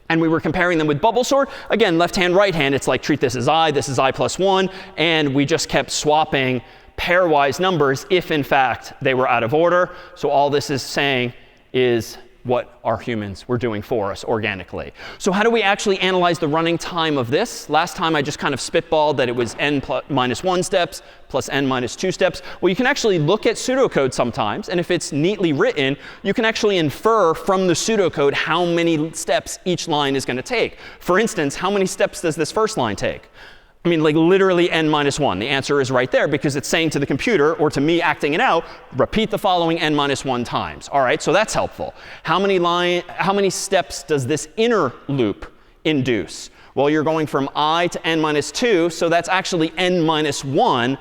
and we were comparing them with bubble sort, again, left hand, right hand, it's like treat this is I plus 1, and we just kept swapping pairwise numbers if, in fact, they were out of order. So all this is saying is what our humans were doing for us organically. So how do we actually analyze the running time of this? Last time I just kind of spitballed that it was n minus 1 steps plus n minus 2 steps. Well, you can actually look at pseudocode sometimes, and if it's neatly written, you can actually infer from the pseudocode how many steps each line is going to take. For instance, how many steps does this first line take? I mean, like literally n minus 1. The answer is right there, because it's saying to the computer, or to me acting it out, repeat the following n minus 1 times. All right, so that's helpful. How many steps does this inner loop induce? Well, you're going from I to n minus 2, so that's actually n minus 1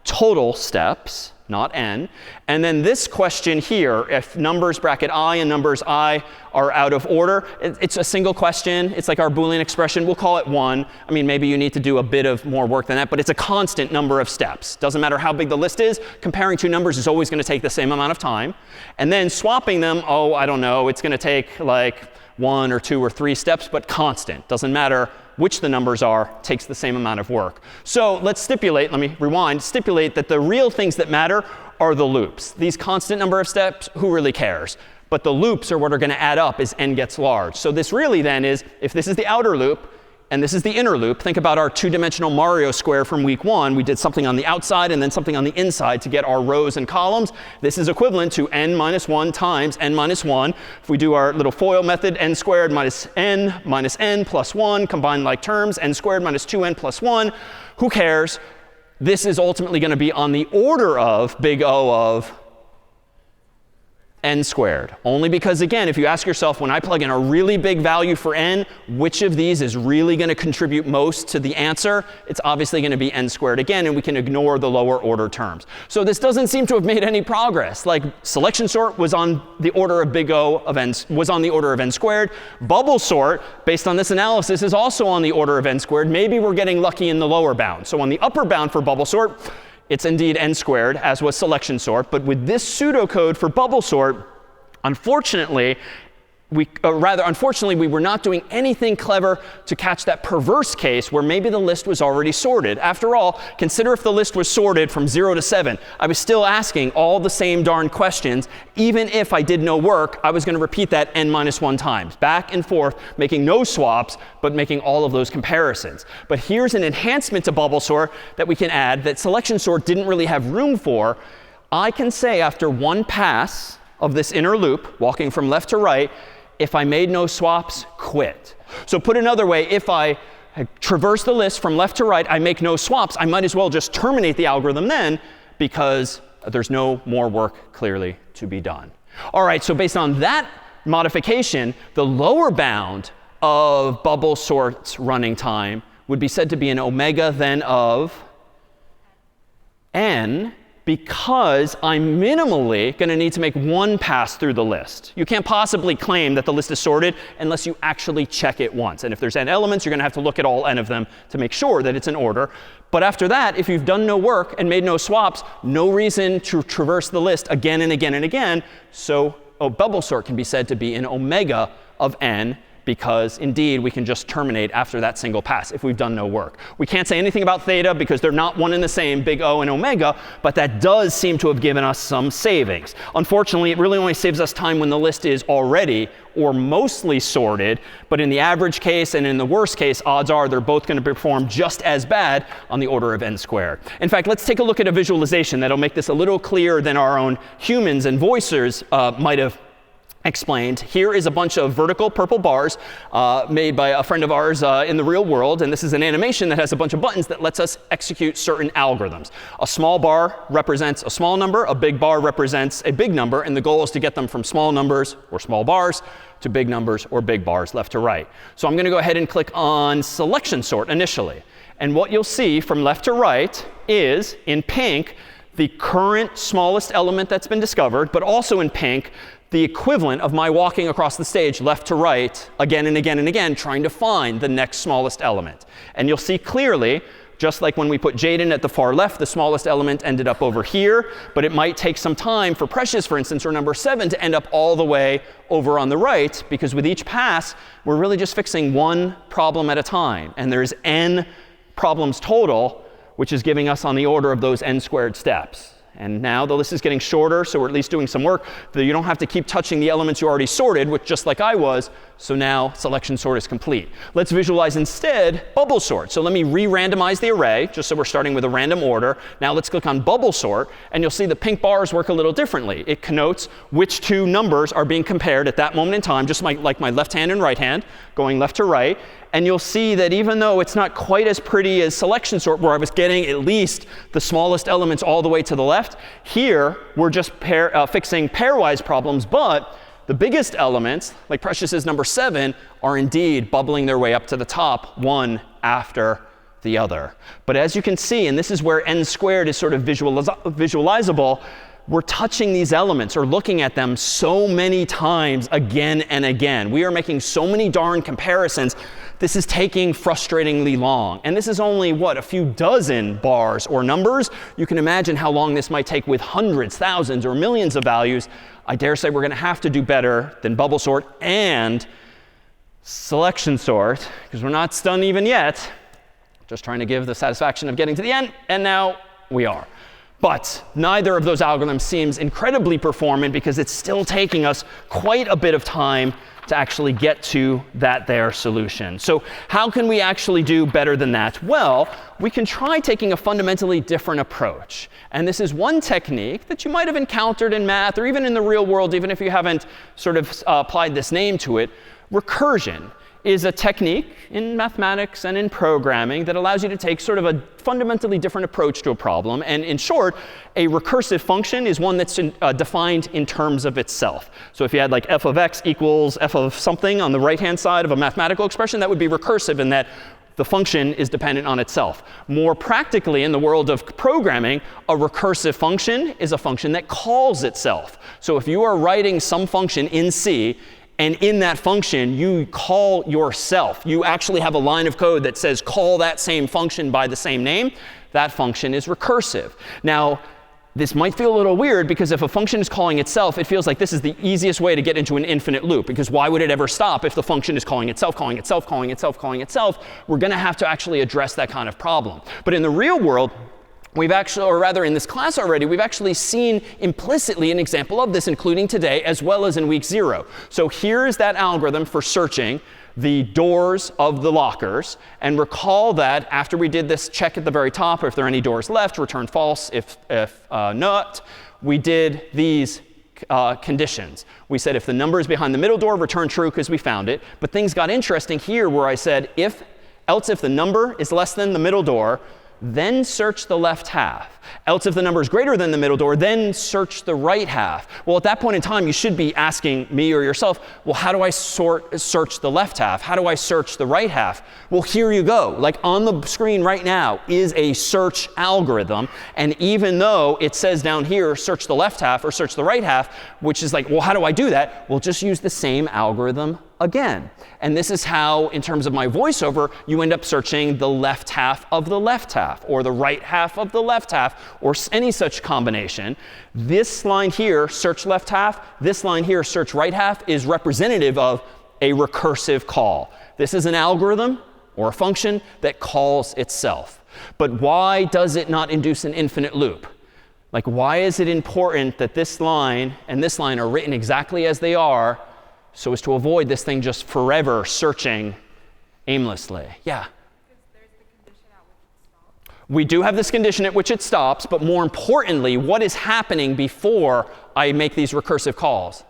total steps, not n. And then this question here, if numbers bracket I and numbers I are out of order, it's a single question. It's like our Boolean expression. We'll call it 1. I mean, maybe you need to do a bit of more work than that, but it's a constant number of steps. Doesn't matter how big the list is. Comparing two numbers is always going to take the same amount of time. And then swapping them, oh, I don't know, it's going to take like 1 or 2 or 3 steps, but constant. Doesn't matter which the numbers are, takes the same amount of work. So let's stipulate, let me rewind, stipulate that the real things that matter are the loops. These constant number of steps, who really cares? But the loops are what are going to add up as n gets large. So this really then is, if this is the outer loop and this is the inner loop, think about our two-dimensional Mario square from week 1. We did something on the outside and then something on the inside to get our rows and columns. This is equivalent to n minus 1 times n minus 1. If we do our little FOIL method, n squared minus n plus 1, combined like terms, n squared minus 2n plus 1. Who cares? This is ultimately going to be on the order of big O of n squared. Only because, again, if you ask yourself, when I plug in a really big value for n, which of these is really going to contribute most to the answer? It's obviously going to be n squared again, and we can ignore the lower order terms. So this doesn't seem to have made any progress. Like selection sort was on the order of big O of n, was on the order of n squared. Bubble sort, based on this analysis, is also on the order of n squared. Maybe we're getting lucky in the lower bound. So on the upper bound for bubble sort, it's indeed n squared, as was selection sort. But with this pseudocode for bubble sort, unfortunately, unfortunately, we were not doing anything clever to catch that perverse case where maybe the list was already sorted. After all, consider if the list was sorted from 0 to 7. I was still asking all the same darn questions. Even if I did no work, I was going to repeat that n minus 1 times, back and forth, making no swaps, but making all of those comparisons. But here's an enhancement to bubble sort that we can add that selection sort didn't really have room for. I can say after one pass of this inner loop, walking from left to right, if I made no swaps, quit. So put another way, if I traverse the list from left to right, I make no swaps, I might as well just terminate the algorithm then, because there's no more work clearly to be done. All right, so based on that modification, the lower bound of bubble sort's running time would be said to be an omega then of n, because I'm minimally going to need to make one pass through the list. You can't possibly claim that the list is sorted unless you actually check it once. And if there's n elements, you're going to have to look at all n of them to make sure that it's in order. But after that, if you've done no work and made no swaps, no reason to traverse the list again and again and again. So bubble sort can be said to be an omega of n, because indeed we can just terminate after that single pass if we've done no work. We can't say anything about theta because they're not one and the same, big O and omega, but that does seem to have given us some savings. Unfortunately, it really only saves us time when the list is already or mostly sorted, but in the average case and in the worst case, odds are they're both going to perform just as bad on the order of n squared. In fact, let's take a look at a visualization that'll make this a little clearer than our own humans and voicers might have explained. Here is a bunch of vertical purple bars made by a friend of ours in the real world. And this is an animation that has a bunch of buttons that lets us execute certain algorithms. A small bar represents a small number. A big bar represents a big number. And the goal is to get them from small numbers or small bars to big numbers or big bars left to right. So I'm going to go ahead and click on selection sort initially. And what you'll see from left to right is, in pink, the current smallest element that's been discovered, but also in pink, the equivalent of my walking across the stage left to right again and again and again, trying to find the next smallest element. And you'll see clearly, just like when we put Jaden at the far left, the smallest element ended up over here. But it might take some time for Precious, for instance, or number 7 to end up all the way over on the right, because with each pass, we're really just fixing one problem at a time. And there's n problems total, which is giving us on the order of those n squared steps. And now the list is getting shorter, so we're at least doing some work. You don't have to keep touching the elements you already sorted, which just like I was. So now selection sort is complete. Let's visualize instead bubble sort. So let me re-randomize the array, just so we're starting with a random order. Now let's click on bubble sort, and you'll see the pink bars work a little differently. It connotes which two numbers are being compared at that moment in time, just like my left hand and right hand, going left to right. And you'll see that even though it's not quite as pretty as selection sort, where I was getting at least the smallest elements all the way to the left, here we're just fixing pairwise problems. But the biggest elements, like Precious's number 7, are indeed bubbling their way up to the top, one after the other. But as you can see, and this is where n squared is sort of visualizable, we're touching these elements or looking at them so many times again and again. We are making so many darn comparisons. This is taking frustratingly long. And this is only, what, a few dozen bars or numbers? You can imagine how long this might take with hundreds, thousands, or millions of values. I dare say we're going to have to do better than bubble sort and selection sort, because we're not done even yet. Just trying to give the satisfaction of getting to the end, and now we are. But neither of those algorithms seems incredibly performant because it's still taking us quite a bit of time to actually get to that there solution. So how can we actually do better than that? Well, we can try taking a fundamentally different approach. And this is one technique that you might have encountered in math or even in the real world, even if you haven't sort of applied this name to it. Recursion is a technique in mathematics and in programming that allows you to take sort of a fundamentally different approach to a problem. And in short, a recursive function is one that's defined in terms of itself. So if you had like f of x equals f of something on the right-hand side of a mathematical expression, that would be recursive in that the function is dependent on itself. More practically, in the world of programming, a recursive function is a function that calls itself. So if you are writing some function in C, and in that function, you call yourself. You actually have a line of code that says call that same function by the same name. That function is recursive. Now, this might feel a little weird because if a function is calling itself, it feels like this is the easiest way to get into an infinite loop. Because why would it ever stop if the function is calling itself, calling itself, calling itself, calling itself? We're going to have to actually address that kind of problem. But in the real world, we've actually, or rather in this class already, we've actually seen implicitly an example of this, including today, as well as in week 0. So here's that algorithm for searching the doors of the lockers. And recall that after we did this check at the very top, if there are any doors left, return false. If not, we did these conditions. We said if the number is behind the middle door, return true because we found it. But things got interesting here where I said else if the number is less than the middle door, then search the left half. Else if the number is greater than the middle door, then search the right half. Well, at that point in time, you should be asking me or yourself, well, how do I search the left half? How do I search the right half? Well, here you go. Like on the screen right now is a search algorithm. And even though it says down here, search the left half or search the right half, which is like, well, how do I do that? We'll just use the same algorithm again. And this is how, in terms of my voiceover, you end up searching the left half of the left half, or the right half of the left half, or any such combination. This line here, search left half, this line here, search right half, is representative of a recursive call. This is an algorithm or a function that calls itself. But why does it not induce an infinite loop? Like, why is it important that this line and this line are written exactly as they are, so as to avoid this thing just forever searching aimlessly? Yeah? We do have this condition at which it stops, but more importantly, what is happening before I make these recursive calls?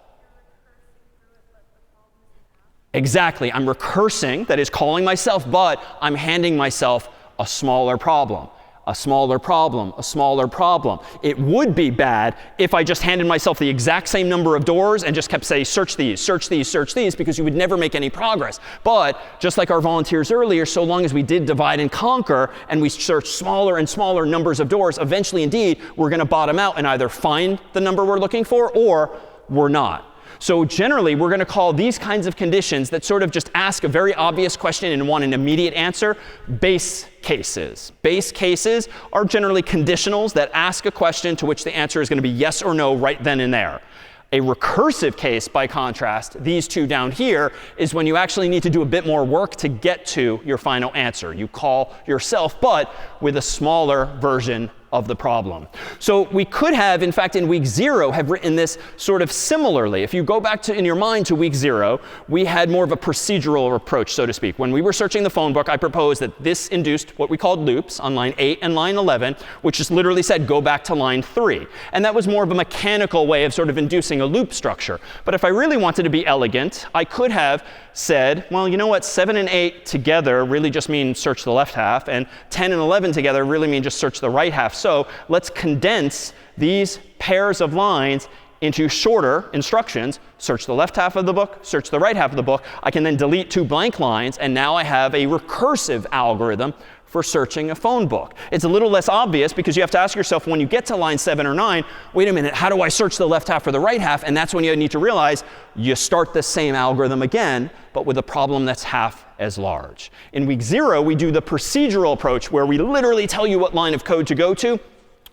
Exactly. I'm recursing, that is calling myself, but I'm handing myself a smaller problem. A smaller problem, a smaller problem. It would be bad if I just handed myself the exact same number of doors and just kept saying, search these, search these, search these, because you would never make any progress. But just like our volunteers earlier, so long as we did divide and conquer and we search smaller and smaller numbers of doors, eventually, indeed, we're going to bottom out and either find the number we're looking for or we're not. So generally, we're going to call these kinds of conditions that sort of just ask a very obvious question and want an immediate answer base cases. Base cases are generally conditionals that ask a question to which the answer is going to be yes or no right then and there. A recursive case, by contrast, these two down here, is when you actually need to do a bit more work to get to your final answer. You call yourself, but with a smaller version of the problem. So we could have, in fact, in week 0, have written this sort of similarly. If you go back in your mind to week 0, we had more of a procedural approach, so to speak. When we were searching the phone book, I proposed that this induced what we called loops on line 8 and line 11, which just literally said go back to line 3. And that was more of a mechanical way of sort of inducing a loop structure. But if I really wanted to be elegant, I could have said, well, you know what, 7 and 8 together really just mean search the left half, and 10 and 11 together really mean just search the right half. So let's condense these pairs of lines into shorter instructions. Search the left half of the book, search the right half of the book. I can then delete 2 blank lines, and now I have a recursive algorithm for searching a phone book. It's a little less obvious because you have to ask yourself when you get to line 7 or 9, wait a minute, how do I search the left half or the right half? And that's when you need to realize you start the same algorithm again, but with a problem that's half as large. In week 0, we do the procedural approach where we literally tell you what line of code to go to.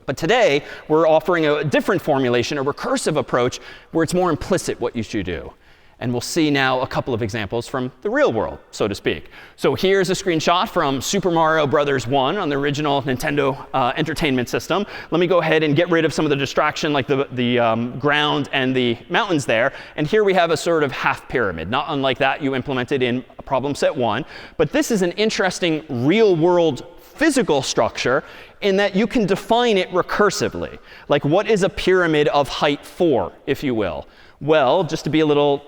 But today, we're offering a different formulation, a recursive approach, where it's more implicit what you should do. And we'll see now a couple of examples from the real world, so to speak. So here's a screenshot from Super Mario Bros. 1 on the original Nintendo Entertainment System. Let me go ahead and get rid of some of the distraction, like the ground and the mountains there. And here we have a sort of half pyramid, not unlike that you implemented in problem set 1. But this is an interesting real world physical structure in that you can define it recursively. Like, what is a pyramid of height 4, if you will? Well, just to be a little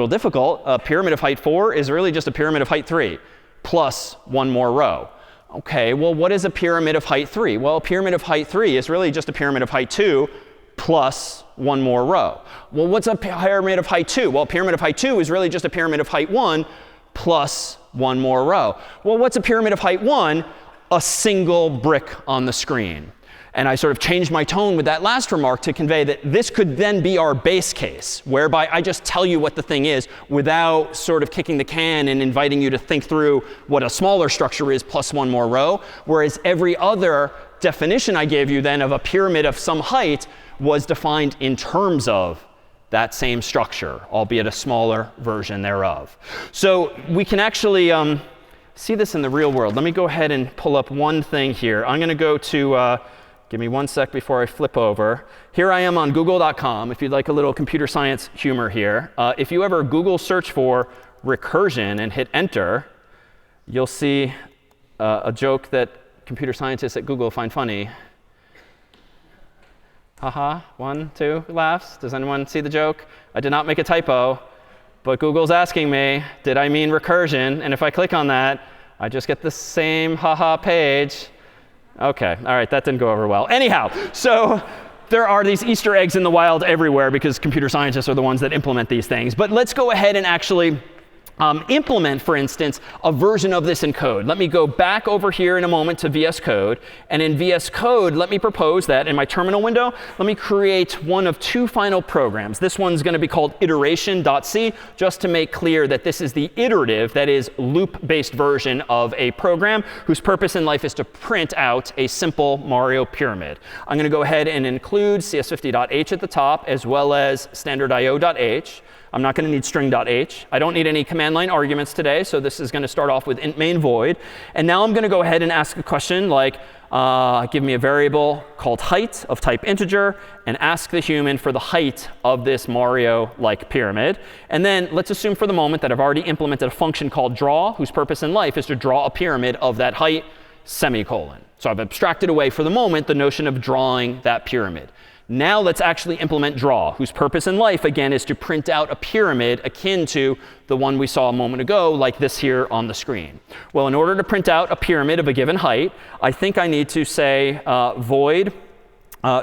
difficult, a pyramid of height 4 is really just a pyramid of height 3 plus one more row. OK, well, what is a pyramid of height 3? Well, a pyramid of height 3 is really just a pyramid of height 2 plus one more row. Well, what's a pyramid of height 2? Well, a pyramid of height 2 is really just a pyramid of height 1 plus one more row. Well, what's a pyramid of height 1? A single brick on the screen. And I sort of changed my tone with that last remark to convey that this could then be our base case, whereby I just tell you what the thing is without sort of kicking the can and inviting you to think through what a smaller structure is plus one more row. Whereas every other definition I gave you then of a pyramid of some height was defined in terms of that same structure, albeit a smaller version thereof. So we can actually see this in the real world. Let me go ahead and pull up one thing here. I'm going to go to give me one sec before I flip over. Here I am on google.com, if you'd like a little computer science humor here. If you ever Google search for recursion and hit enter, you'll see a joke that computer scientists at Google find funny. Haha, 1, 2 laughs. Does anyone see the joke? I did not make a typo, but Google's asking me, did I mean recursion? And if I click on that, I just get the same haha page. OK, all right, that didn't go over well. Anyhow, so there are these Easter eggs in the wild everywhere because computer scientists are the ones that implement these things. But let's go ahead and actually implement, for instance, a version of this in code. Let me go back over here in a moment to VS Code. And in VS Code, let me propose that in my terminal window, let me create one of 2 final programs. This one's going to be called iteration.c, just to make clear that this is the iterative, that is, loop-based version of a program whose purpose in life is to print out a simple Mario pyramid. I'm going to go ahead and include CS50.h at the top, as well as standard.io.h. I'm not going to need string.h. I don't need any command line arguments today, so this is going to start off with int main void. And now I'm going to go ahead and ask a question like, give me a variable called height of type integer, and ask the human for the height of this Mario-like pyramid. And then let's assume for the moment that I've already implemented a function called draw, whose purpose in life is to draw a pyramid of that height, semicolon. So I've abstracted away for the moment the notion of drawing that pyramid. Now let's actually implement draw, whose purpose in life, again, is to print out a pyramid akin to the one we saw a moment ago, like this here on the screen. Well, in order to print out a pyramid of a given height, I think I need to say void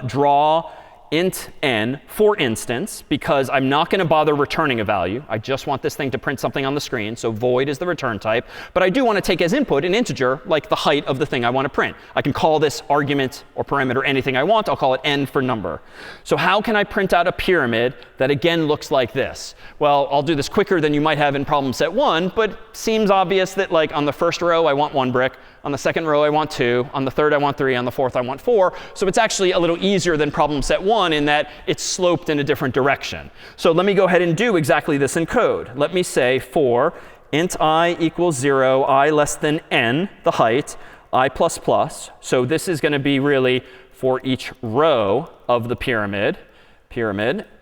draw int n, for instance, because I'm not going to bother returning a value. I just want this thing to print something on the screen. So void is the return type. But I do want to take as input an integer, like the height of the thing I want to print. I can call this argument or parameter anything I want. I'll call it n for number. So how can I print out a pyramid that, again, looks like this? Well, I'll do this quicker than you might have in problem set 1. But seems obvious that, like, on the first row, I want 1 brick. On the second row, I want 2. On the third, I want 3. On the fourth, I want 4. So it's actually a little easier than problem set 1 in that it's sloped in a different direction. So let me go ahead and do exactly this in code. Let me say for int I equals 0, I less than n, the height, I plus plus. So this is going to be really for each row of the pyramid.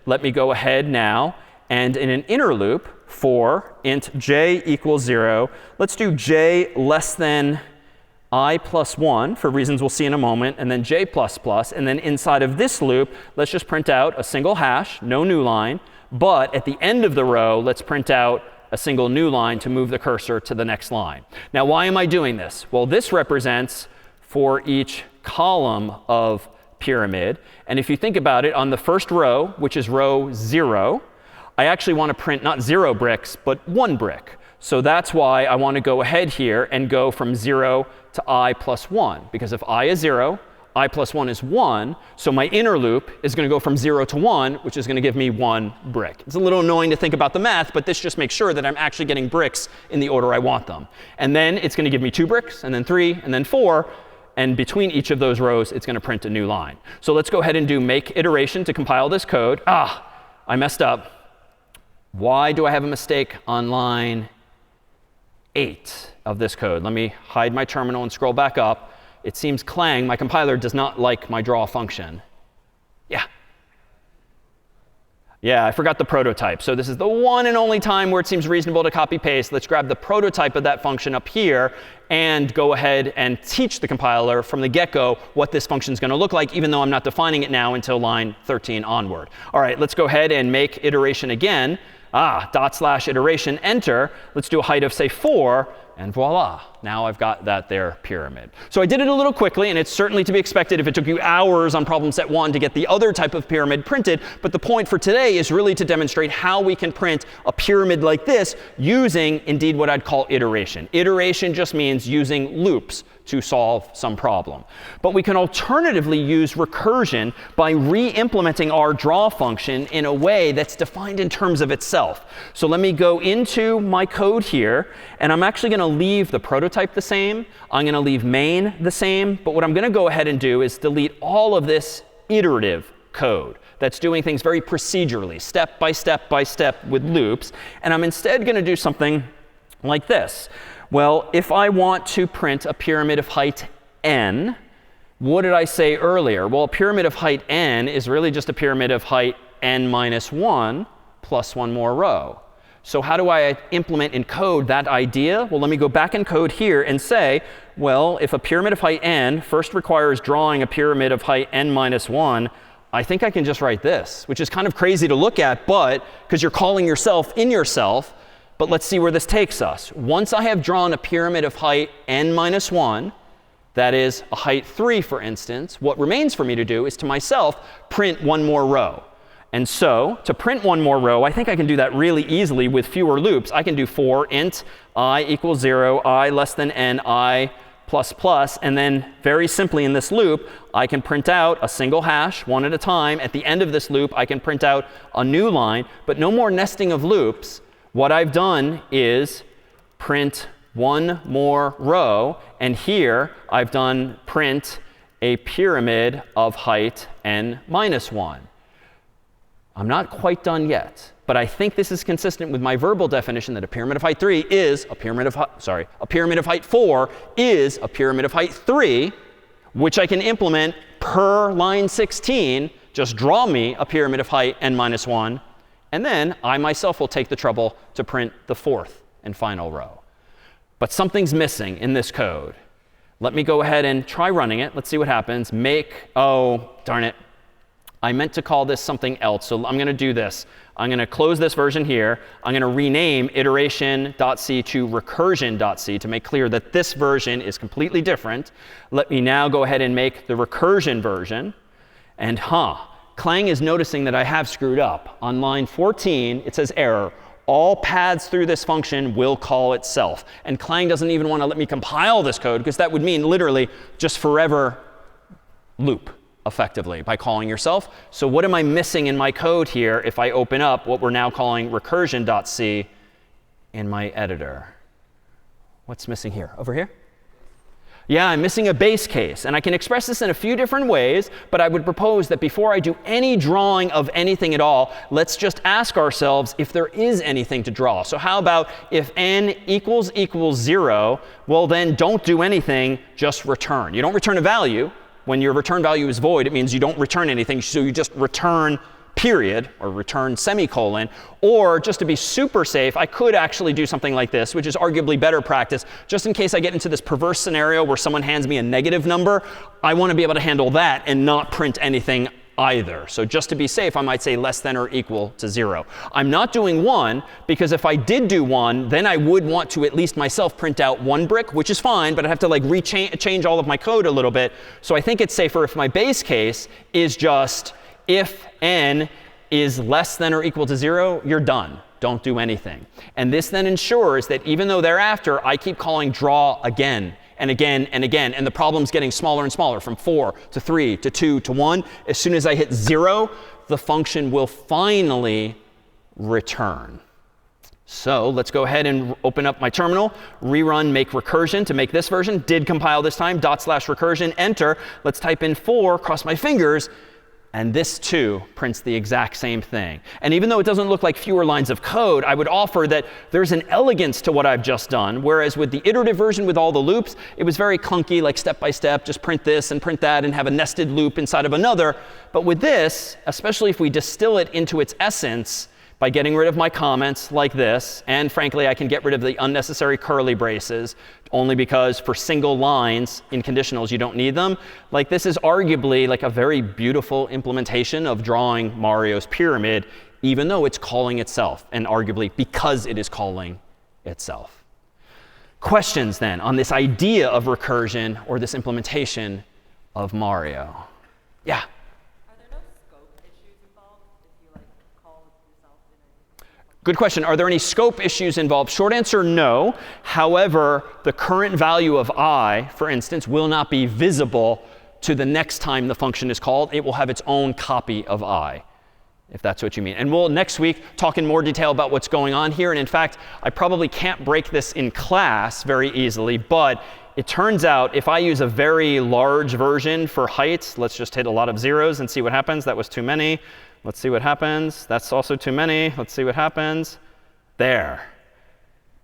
Let me go ahead now, and in an inner loop for int j equals 0, let's do j less than I plus 1, for reasons we'll see in a moment, and then j plus plus. And then inside of this loop, let's just print out a single hash, no new line. But at the end of the row, let's print out a single new line to move the cursor to the next line. Now, why am I doing this? Well, this represents for each column of pyramid. And if you think about it, on the first row, which is row 0, I actually want to print not 0 bricks, but 1 brick. So that's why I want to go ahead here and go from 0 to I plus 1. Because if I is 0, I plus 1 is 1. So my inner loop is going to go from 0 to 1, which is going to give me 1 brick. It's a little annoying to think about the math, but this just makes sure that I'm actually getting bricks in the order I want them. And then it's going to give me 2 bricks, and then 3, and then 4. And between each of those rows, it's going to print a new line. So let's go ahead and do make iteration to compile this code. I messed up. Why do I have a mistake on line 8 of this code? Let me hide my terminal and scroll back up. It seems Clang, my compiler, does not like my draw function. Yeah, I forgot the prototype. So this is the one and only time where it seems reasonable to copy paste. Let's grab the prototype of that function up here and go ahead and teach the compiler from the get-go what this function is going to look like, even though I'm not defining it now until line 13 onward. All right, let's go ahead and make iteration again. /iteration, enter. Let's do a height of, say, 4. And voila, now I've got that there pyramid. So I did it a little quickly, and it's certainly to be expected if it took you hours on problem set 1 to get the other type of pyramid printed. But the point for today is really to demonstrate how we can print a pyramid like this using, indeed, what I'd call iteration. Iteration just means using loops to solve some problem. But we can alternatively use recursion by re-implementing our draw function in a way that's defined in terms of itself. So let me go into my code here, and I'm actually going to leave the prototype the same. I'm going to leave main the same. But what I'm going to go ahead and do is delete all of this iterative code that's doing things very procedurally, step by step by step with loops. And I'm instead going to do something like this. Well, if I want to print a pyramid of height n, what did I say earlier? Well, a pyramid of height n is really just a pyramid of height n minus 1 plus 1 more row. So how do I implement in code that idea? Well, let me go back in code here and say, well, if a pyramid of height n first requires drawing a pyramid of height n minus 1, I think I can just write this, which is kind of crazy to look at, but because you're calling yourself in yourself. But let's see where this takes us. Once I have drawn a pyramid of height n minus 1, that is a height 3, for instance, what remains for me to do is to myself print 1 more row. And so to print 1 more row, I think I can do that really easily with fewer loops. I can do for int I equals 0, I less than n, I plus plus. And then very simply in this loop, I can print out a single hash, one at a time. At the end of this loop, I can print out a new line. But no more nesting of loops. What I've done is print 1 more row. And here I've done print a pyramid of height n minus 1. I'm not quite done yet. But I think this is consistent with my verbal definition that a pyramid of height 3 is a pyramid of a pyramid of height 4 is a pyramid of height 3, which I can implement per line 16. Just draw me a pyramid of height n minus 1. And then I myself will take the trouble to print the 4th and final row. But something's missing in this code. Let me go ahead and try running it. Let's see what happens. Oh, darn it. I meant to call this something else. So I'm going to do this. I'm going to close this version here. I'm going to rename iteration.c to recursion.c to make clear that this version is completely different. Let me now go ahead and make the recursion version. And Clang is noticing that I have screwed up. On line 14, it says error. All paths through this function will call itself. And Clang doesn't even want to let me compile this code, because that would mean literally just forever loop, effectively, by calling yourself. So what am I missing in my code here if I open up what we're now calling recursion.c in my editor? What's missing here? Over here? Yeah, I'm missing a base case. And I can express this in a few different ways, but I would propose that before I do any drawing of anything at all, let's just ask ourselves if there is anything to draw. So how about if n equals 0, well, then don't do anything, just return. You don't return a value. When your return value is void, it means you don't return anything. So you just return period or return semicolon. Or just to be super safe, I could actually do something like this, which is arguably better practice. Just in case I get into this perverse scenario where someone hands me a negative number, I want to be able to handle that and not print anything either. So just to be safe, I might say less than or equal to 0. I'm not doing 1, because if I did do 1, then I would want to at least myself print out 1 brick, which is fine, but I'd have to like change all of my code a little bit. So I think it's safer if my base case is just if n is less than or equal to 0, you're done. don't do anything. And this then ensures that even though thereafter I keep calling draw again and again and again, and the problem's getting smaller and smaller from 4 to 3 to 2 to 1, as soon as I hit 0, the function will finally return. So let's go ahead and open up my terminal, rerun make recursion to make this version. Did compile this time, /recursion, enter. Let's type in 4, cross my fingers, and this too prints the exact same thing. And even though it doesn't look like fewer lines of code, I would offer that there's an elegance to what I've just done. Whereas with the iterative version with all the loops, it was very clunky, like step by step, just print this and print that and have a nested loop inside of another. But with this, especially if we distill it into its essence, by getting rid of my comments like this, and frankly, I can get rid of the unnecessary curly braces, only because for single lines in conditionals, you don't need them. Like this is arguably like a very beautiful implementation of drawing Mario's pyramid, even though it's calling itself, and arguably because it is calling itself. Questions then on this idea of recursion or this implementation of Mario? Yeah? Good question. Are there any scope issues involved? Short answer, no. However, the current value of I, for instance, will not be visible to the next time the function is called. It will have its own copy of I, if that's what you mean. And we'll next week talk in more detail about what's going on here. And in fact, I probably can't break this in class very easily. But it turns out if I use a very large version for height, let's just hit a lot of zeros and see what happens. That was too many. Let's see what happens. That's also too many. Let's see what happens. There.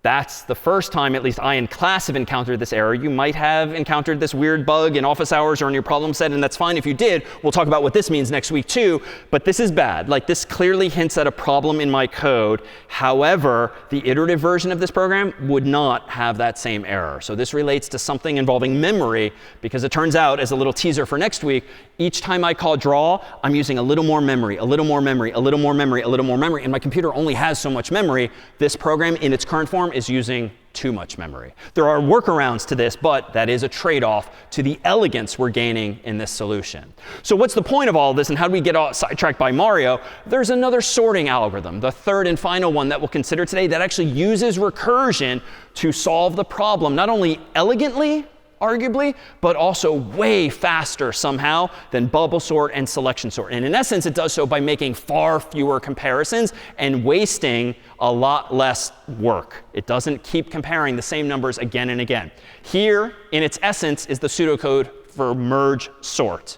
That's the first time, at least I in class have encountered this error. You might have encountered this weird bug in office hours or in your problem set, and that's fine if you did. We'll talk about what this means next week too. But this is bad. Like this clearly hints at a problem in my code. However, the iterative version of this program would not have that same error. So this relates to something involving memory, because it turns out, as a little teaser for next week, each time I call draw, I'm using a little more memory, a little more memory, a little more memory, a little more memory. And my computer only has so much memory. This program in its current form is using too much memory. There are workarounds to this, but that is a trade-off to the elegance we're gaining in this solution. So what's the point of all of this, and how do we get sidetracked by Mario? There's another sorting algorithm, the third and final one that we'll consider today, that actually uses recursion to solve the problem, not only elegantly, arguably, but also way faster somehow than bubble sort and selection sort. And in essence, it does so by making far fewer comparisons and wasting a lot less work. It doesn't keep comparing the same numbers again and again. Here, in its essence, is the pseudocode for merge sort.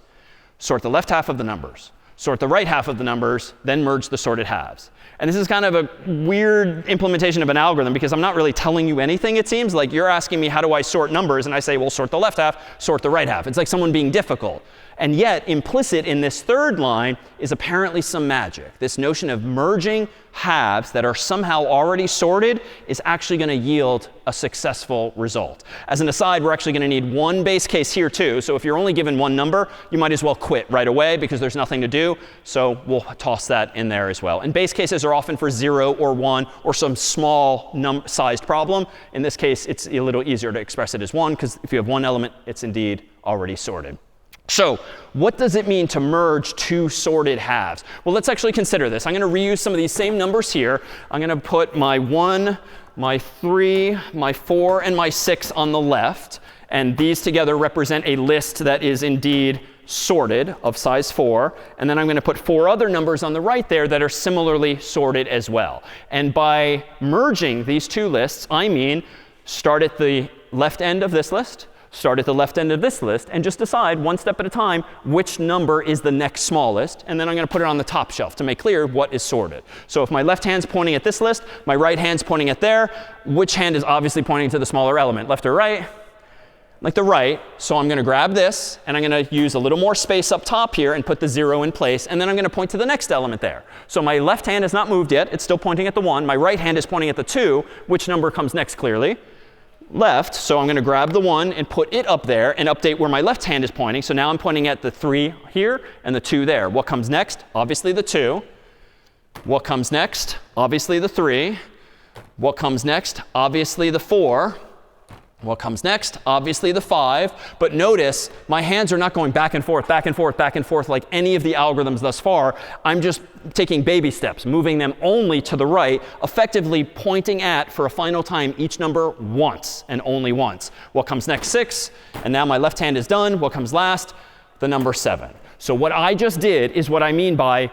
Sort the left half of the numbers. Sort the right half of the numbers, then merge the sorted halves. And this is kind of a weird implementation of an algorithm, because I'm not really telling you anything, it seems. Like you're asking me, how do I sort numbers? And I say, well, sort the left half, sort the right half. It's like someone being difficult. And yet, implicit in this third line is apparently some magic. This notion of merging halves that are somehow already sorted is actually going to yield a successful result. As an aside, we're actually going to need one base case here too. So if you're only given one number, you might as well quit right away, because there's nothing to do. So we'll toss that in there as well. And base cases are often for 0 or 1 or some small sized problem. In this case, it's a little easier to express it as 1, because if you have one element, it's indeed already sorted. So what does it mean to merge two sorted halves? Well, let's actually consider this. I'm going to reuse some of these same numbers here. I'm going to put my 1, my 3, my 4, and my 6 on the left. And these together represent a list that is indeed sorted of size 4. And then I'm going to put 4 other numbers on the right there that are similarly sorted as well. And by merging these two lists, I mean start at the left end of this list, start at the left end of this list, and just decide one step at a time which number is the next smallest. And then I'm going to put it on the top shelf to make clear what is sorted. So if my left hand's pointing at this list, my right hand's pointing at there, which hand is obviously pointing to the smaller element, left or right? Like the right. So I'm going to grab this, and I'm going to use a little more space up top here and put the 0 in place. And then I'm going to point to the next element there. So my left hand has not moved yet. It's still pointing at the 1. My right hand is pointing at the 2. Which number comes next clearly? Left. So I'm going to grab the 1 and put it up there and update where my left hand is pointing. So now I'm pointing at the 3 here and the 2 there. What comes next? Obviously the 2. What comes next? Obviously the 3. What comes next? Obviously the 4. What comes next? Obviously the 5. But notice my hands are not going back and forth, back and forth, back and forth like any of the algorithms thus far. I'm just taking baby steps, moving them only to the right, effectively pointing at, for a final time, each number once and only once. What comes next? 6. And now my left hand is done. What comes last? The number 7. So what I just did is what I mean by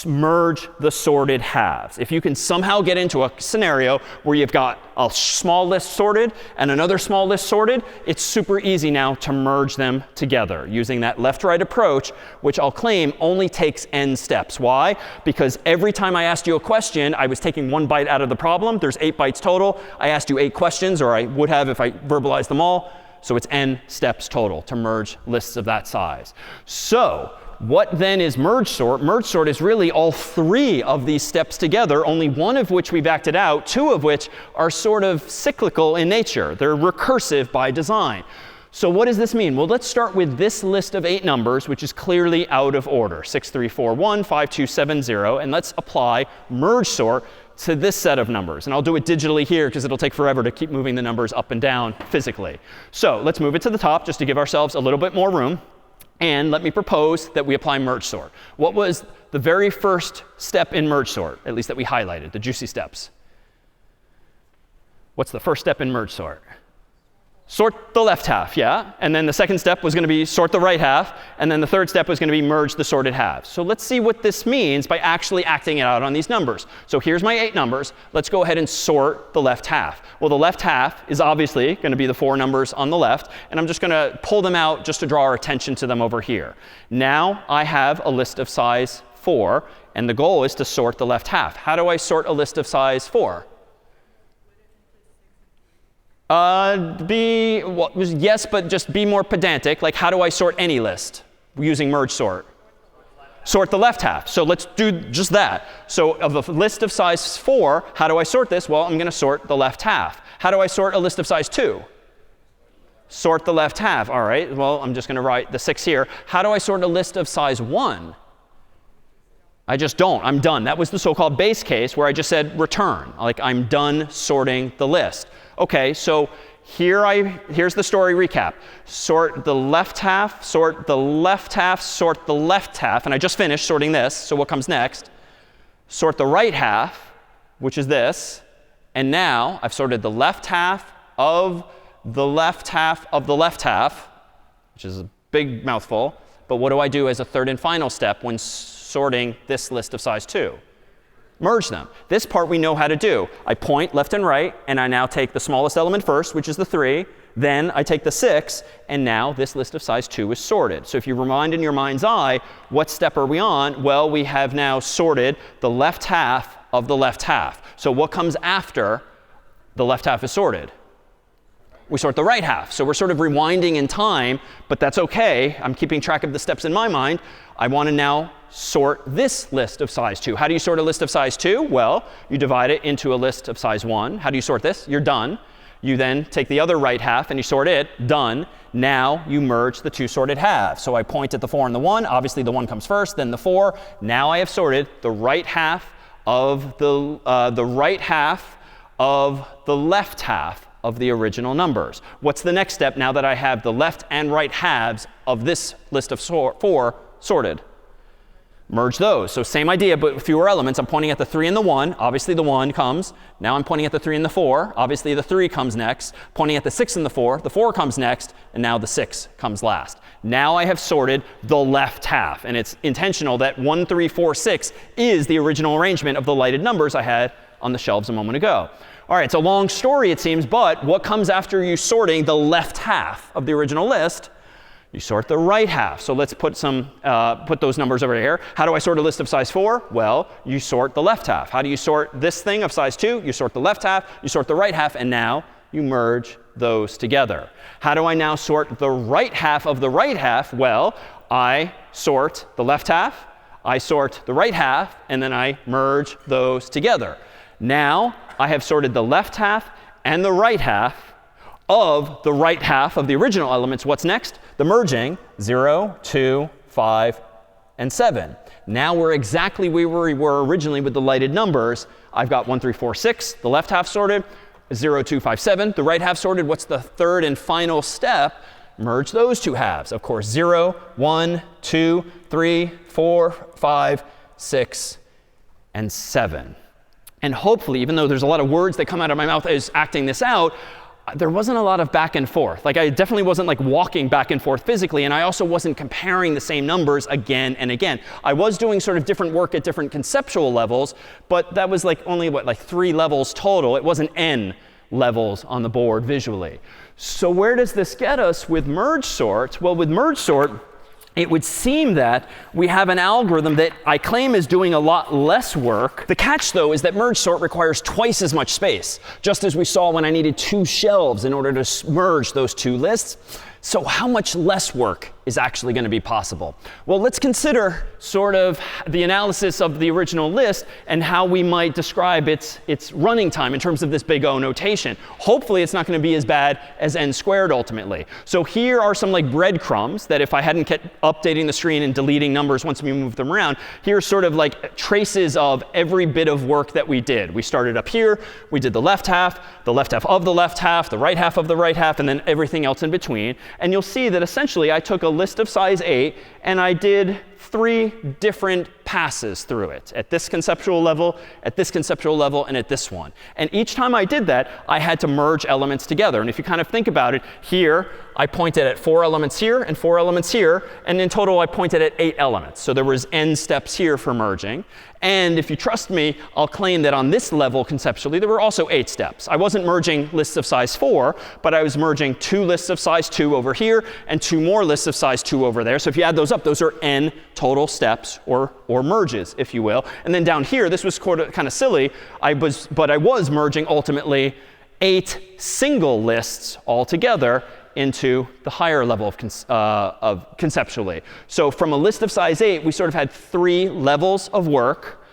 merge the sorted halves. If you can somehow get into a scenario where you've got a small list sorted and another small list sorted, it's super easy now to merge them together using that left-right approach, which I'll claim only takes n steps. Why? Because every time I asked you a question, I was taking 1 byte out of the problem. There's 8 bytes total. I asked you 8 questions, or I would have if I verbalized them all. So it's n steps total to merge lists of that size. So what then is merge sort? Merge sort is really all 3 of these steps together, only 1 of which we've acted out, 2 of which are sort of cyclical in nature. They're recursive by design. So what does this mean? Well, let's start with this list of 8 numbers, which is clearly out of order, 6, 3, 4, 1, 5, 2, 7, 0. And let's apply merge sort to this set of numbers. And I'll do it digitally here because it'll take forever to keep moving the numbers up and down physically. So let's move it to the top just to give ourselves a little bit more room. And let me propose that we apply merge sort. What was the very first step in merge sort, at least that we highlighted, the juicy steps? What's the first step in merge sort? Sort the left half, yeah? And then the second step was going to be sort the right half. And then the third step was going to be merge the sorted halves. So let's see what this means by actually acting it out on these numbers. So here's my 8 numbers. Let's go ahead and sort the left half. Well, the left half is obviously going to be the 4 numbers on the left. And I'm just going to pull them out just to draw our attention to them over here. Now I have a list of size 4. And the goal is to sort the left half. How do I sort a list of size 4? Yes, but just be more pedantic. Like, how do I sort any list using merge sort? Sort the left half. So let's do just that. So of a list of size 4, how do I sort this? Well, I'm going to sort the left half. How do I sort a list of size 2? Sort the left half. All right, well, I'm just going to write the 6 here. How do I sort a list of size 1? I just don't. I'm done. That was the so-called base case where I just said return. Like, I'm done sorting the list. OK, so here's the story recap. Sort the left half, sort the left half, sort the left half. And I just finished sorting this. So what comes next? Sort the right half, which is this. And now I've sorted the left half of the left half of the left half, which is a big mouthful. But what do I do as a third and final step when sorting this list of size 2? Merge them. This part we know how to do. I point left and right, and I now take the smallest element first, which is the 3. Then I take the 6, and now this list of size 2 is sorted. So if you remind in your mind's eye, what step are we on? Well, we have now sorted the left half of the left half. So what comes after the left half is sorted? We sort the right half. So we're sort of rewinding in time, but that's OK. I'm keeping track of the steps in my mind. I want to now sort this list of size 2. How do you sort a list of size 2? Well, you divide it into a list of size 1. How do you sort this? You're done. You then take the other right half and you sort it. Done. Now you merge the 2 sorted halves. So I point at the 4 and the 1. Obviously, the 1 comes first, then the 4. Now I have sorted the right half of the right half of the left half of the original numbers. What's the next step now that I have the left and right halves of this list of 4 sorted? Merge those. So same idea, but with fewer elements. I'm pointing at the 3 and the 1. Obviously, the 1 comes. Now I'm pointing at the 3 and the 4. Obviously, the 3 comes next. Pointing at the 6 and the 4. The 4 comes next. And now the 6 comes last. Now I have sorted the left half. And it's intentional that 1, 3, 4, 6 is the original arrangement of the lighted numbers I had on the shelves a moment ago. All right, it's a long story, it seems. But what comes after you sorting the left half of the original list? You sort the right half. So let's put those numbers over here. How do I sort a list of size 4? Well, you sort the left half. How do you sort this thing of size 2? You sort the left half, you sort the right half, and now you merge those together. How do I now sort the right half of the right half? Well, I sort the left half, I sort the right half, and then I merge those together. Now I have sorted the left half and the right half of the right half of the original elements. What's next? The merging, 0, 2, 5, and 7. Now we're exactly where we were originally with the lighted numbers. I've got 1, 3, 4, 6, the left half sorted. 0, 2, 5, 7. The right half sorted. What's the third and final step? Merge those two halves. Of course, 0, 1, 2, 3, 4, 5, 6, and 7. And hopefully, even though there's a lot of words that come out of my mouth as acting this out, there wasn't a lot of back and forth. Like, I definitely wasn't like walking back and forth physically, and I also wasn't comparing the same numbers again and again. I was doing sort of different work at different conceptual levels, but that was like only like 3 levels total. It wasn't n levels on the board visually. So where does this get us with merge sort? Well, with merge sort, it would seem that we have an algorithm that I claim is doing a lot less work. The catch, though, is that merge sort requires twice as much space, just as we saw when I needed 2 shelves in order to merge those 2 lists. So how much less work is actually going to be possible? Well, let's consider sort of the analysis of the original list and how we might describe its running time in terms of this big O notation. Hopefully, it's not going to be as bad as n squared ultimately. So here are some like breadcrumbs that if I hadn't kept updating the screen and deleting numbers once we move them around, here's sort of like traces of every bit of work that we did. We started up here. We did the left half of the left half, the right half of the right half, and then everything else in between. And you'll see that essentially I took a list of size 8 and I did 3 different passes through it at this conceptual level, at this conceptual level, and at this one. And each time I did that, I had to merge elements together. And if you kind of think about it, here I pointed at 4 elements here and 4 elements here. And in total, I pointed at 8 elements. So there was n steps here for merging. And if you trust me, I'll claim that on this level conceptually, there were also 8 steps. I wasn't merging lists of size 4, but I was merging 2 lists of size 2 over here and 2 more lists of size 2 over there. So if you add those up, those are n total steps or merges, if you will. And then down here, this was kind of silly, but I was merging ultimately 8 single lists altogether into the higher level of conceptually. So from a list of size 8, we sort of had 3 levels of work.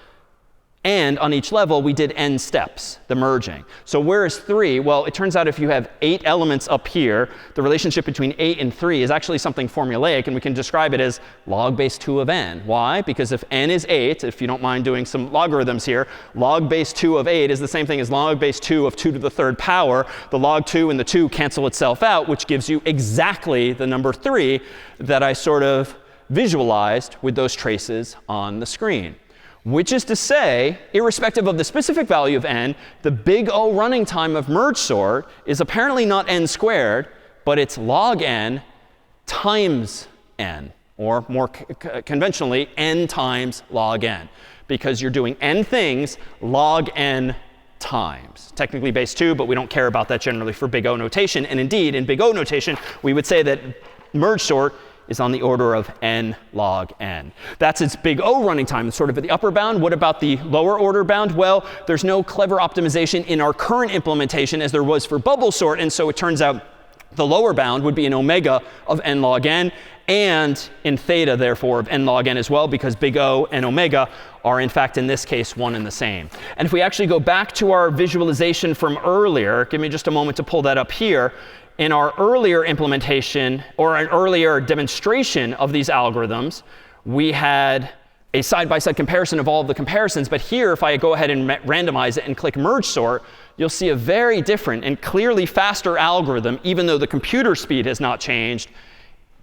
And on each level, we did n steps, the merging. So where is 3? Well, it turns out if you have 8 elements up here, the relationship between 8 and 3 is actually something formulaic. And we can describe it as log base 2 of n. Why? Because if n is 8, if you don't mind doing some logarithms here, log base 2 of 8 is the same thing as log base 2 of 2 to the 3rd power. The log 2 and the 2 cancel itself out, which gives you exactly the number 3 that I sort of visualized with those traces on the screen. Which is to say, irrespective of the specific value of n, the big O running time of merge sort is apparently not n squared, but it's log n times n, or more conventionally, n times log n, because you're doing n things log n times. Technically base 2, but we don't care about that generally for big O notation. And indeed, in big O notation, we would say that merge sort is on the order of n log n. That's its big O running time, sort of at the upper bound. What about the lower order bound? Well, there's no clever optimization in our current implementation as there was for bubble sort. And so it turns out the lower bound would be an omega of n log n, and in theta, therefore, of n log n as well, because big O and omega are, in fact, in this case, one and the same. And if we actually go back to our visualization from earlier, give me just a moment to pull that up here. In our earlier implementation, or an earlier demonstration of these algorithms, we had a side-by-side comparison of all of the comparisons. But here, if I go ahead and randomize it and click merge sort, you'll see a very different and clearly faster algorithm, even though the computer speed has not changed.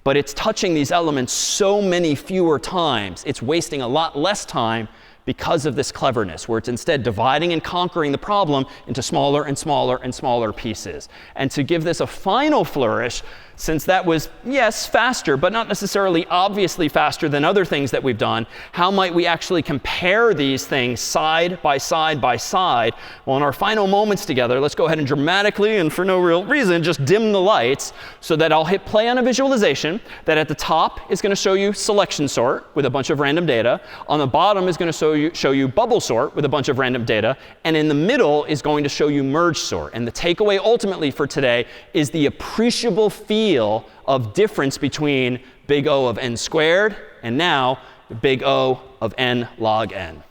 But it's touching these elements so many fewer times. It's wasting a lot less time because of this cleverness, where it's instead dividing and conquering the problem into smaller and smaller and smaller pieces. And to give this a final flourish, since that was, yes, faster, but not necessarily obviously faster than other things that we've done, how might we actually compare these things side by side by side? Well, in our final moments together, let's go ahead and dramatically, and for no real reason, just dim the lights so that I'll hit play on a visualization that at the top is going to show you selection sort with a bunch of random data. On the bottom is going to show you bubble sort with a bunch of random data. And in the middle is going to show you merge sort. And the takeaway ultimately for today is the appreciable feel of difference between big O of n squared and now the big O of n log n.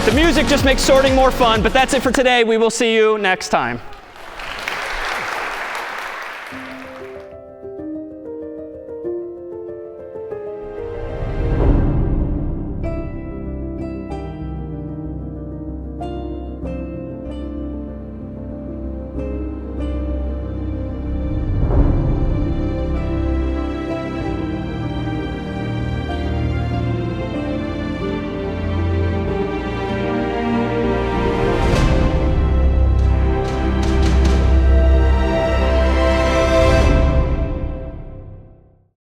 right, the music just makes sorting more fun, but that's it for today. We will see you next time.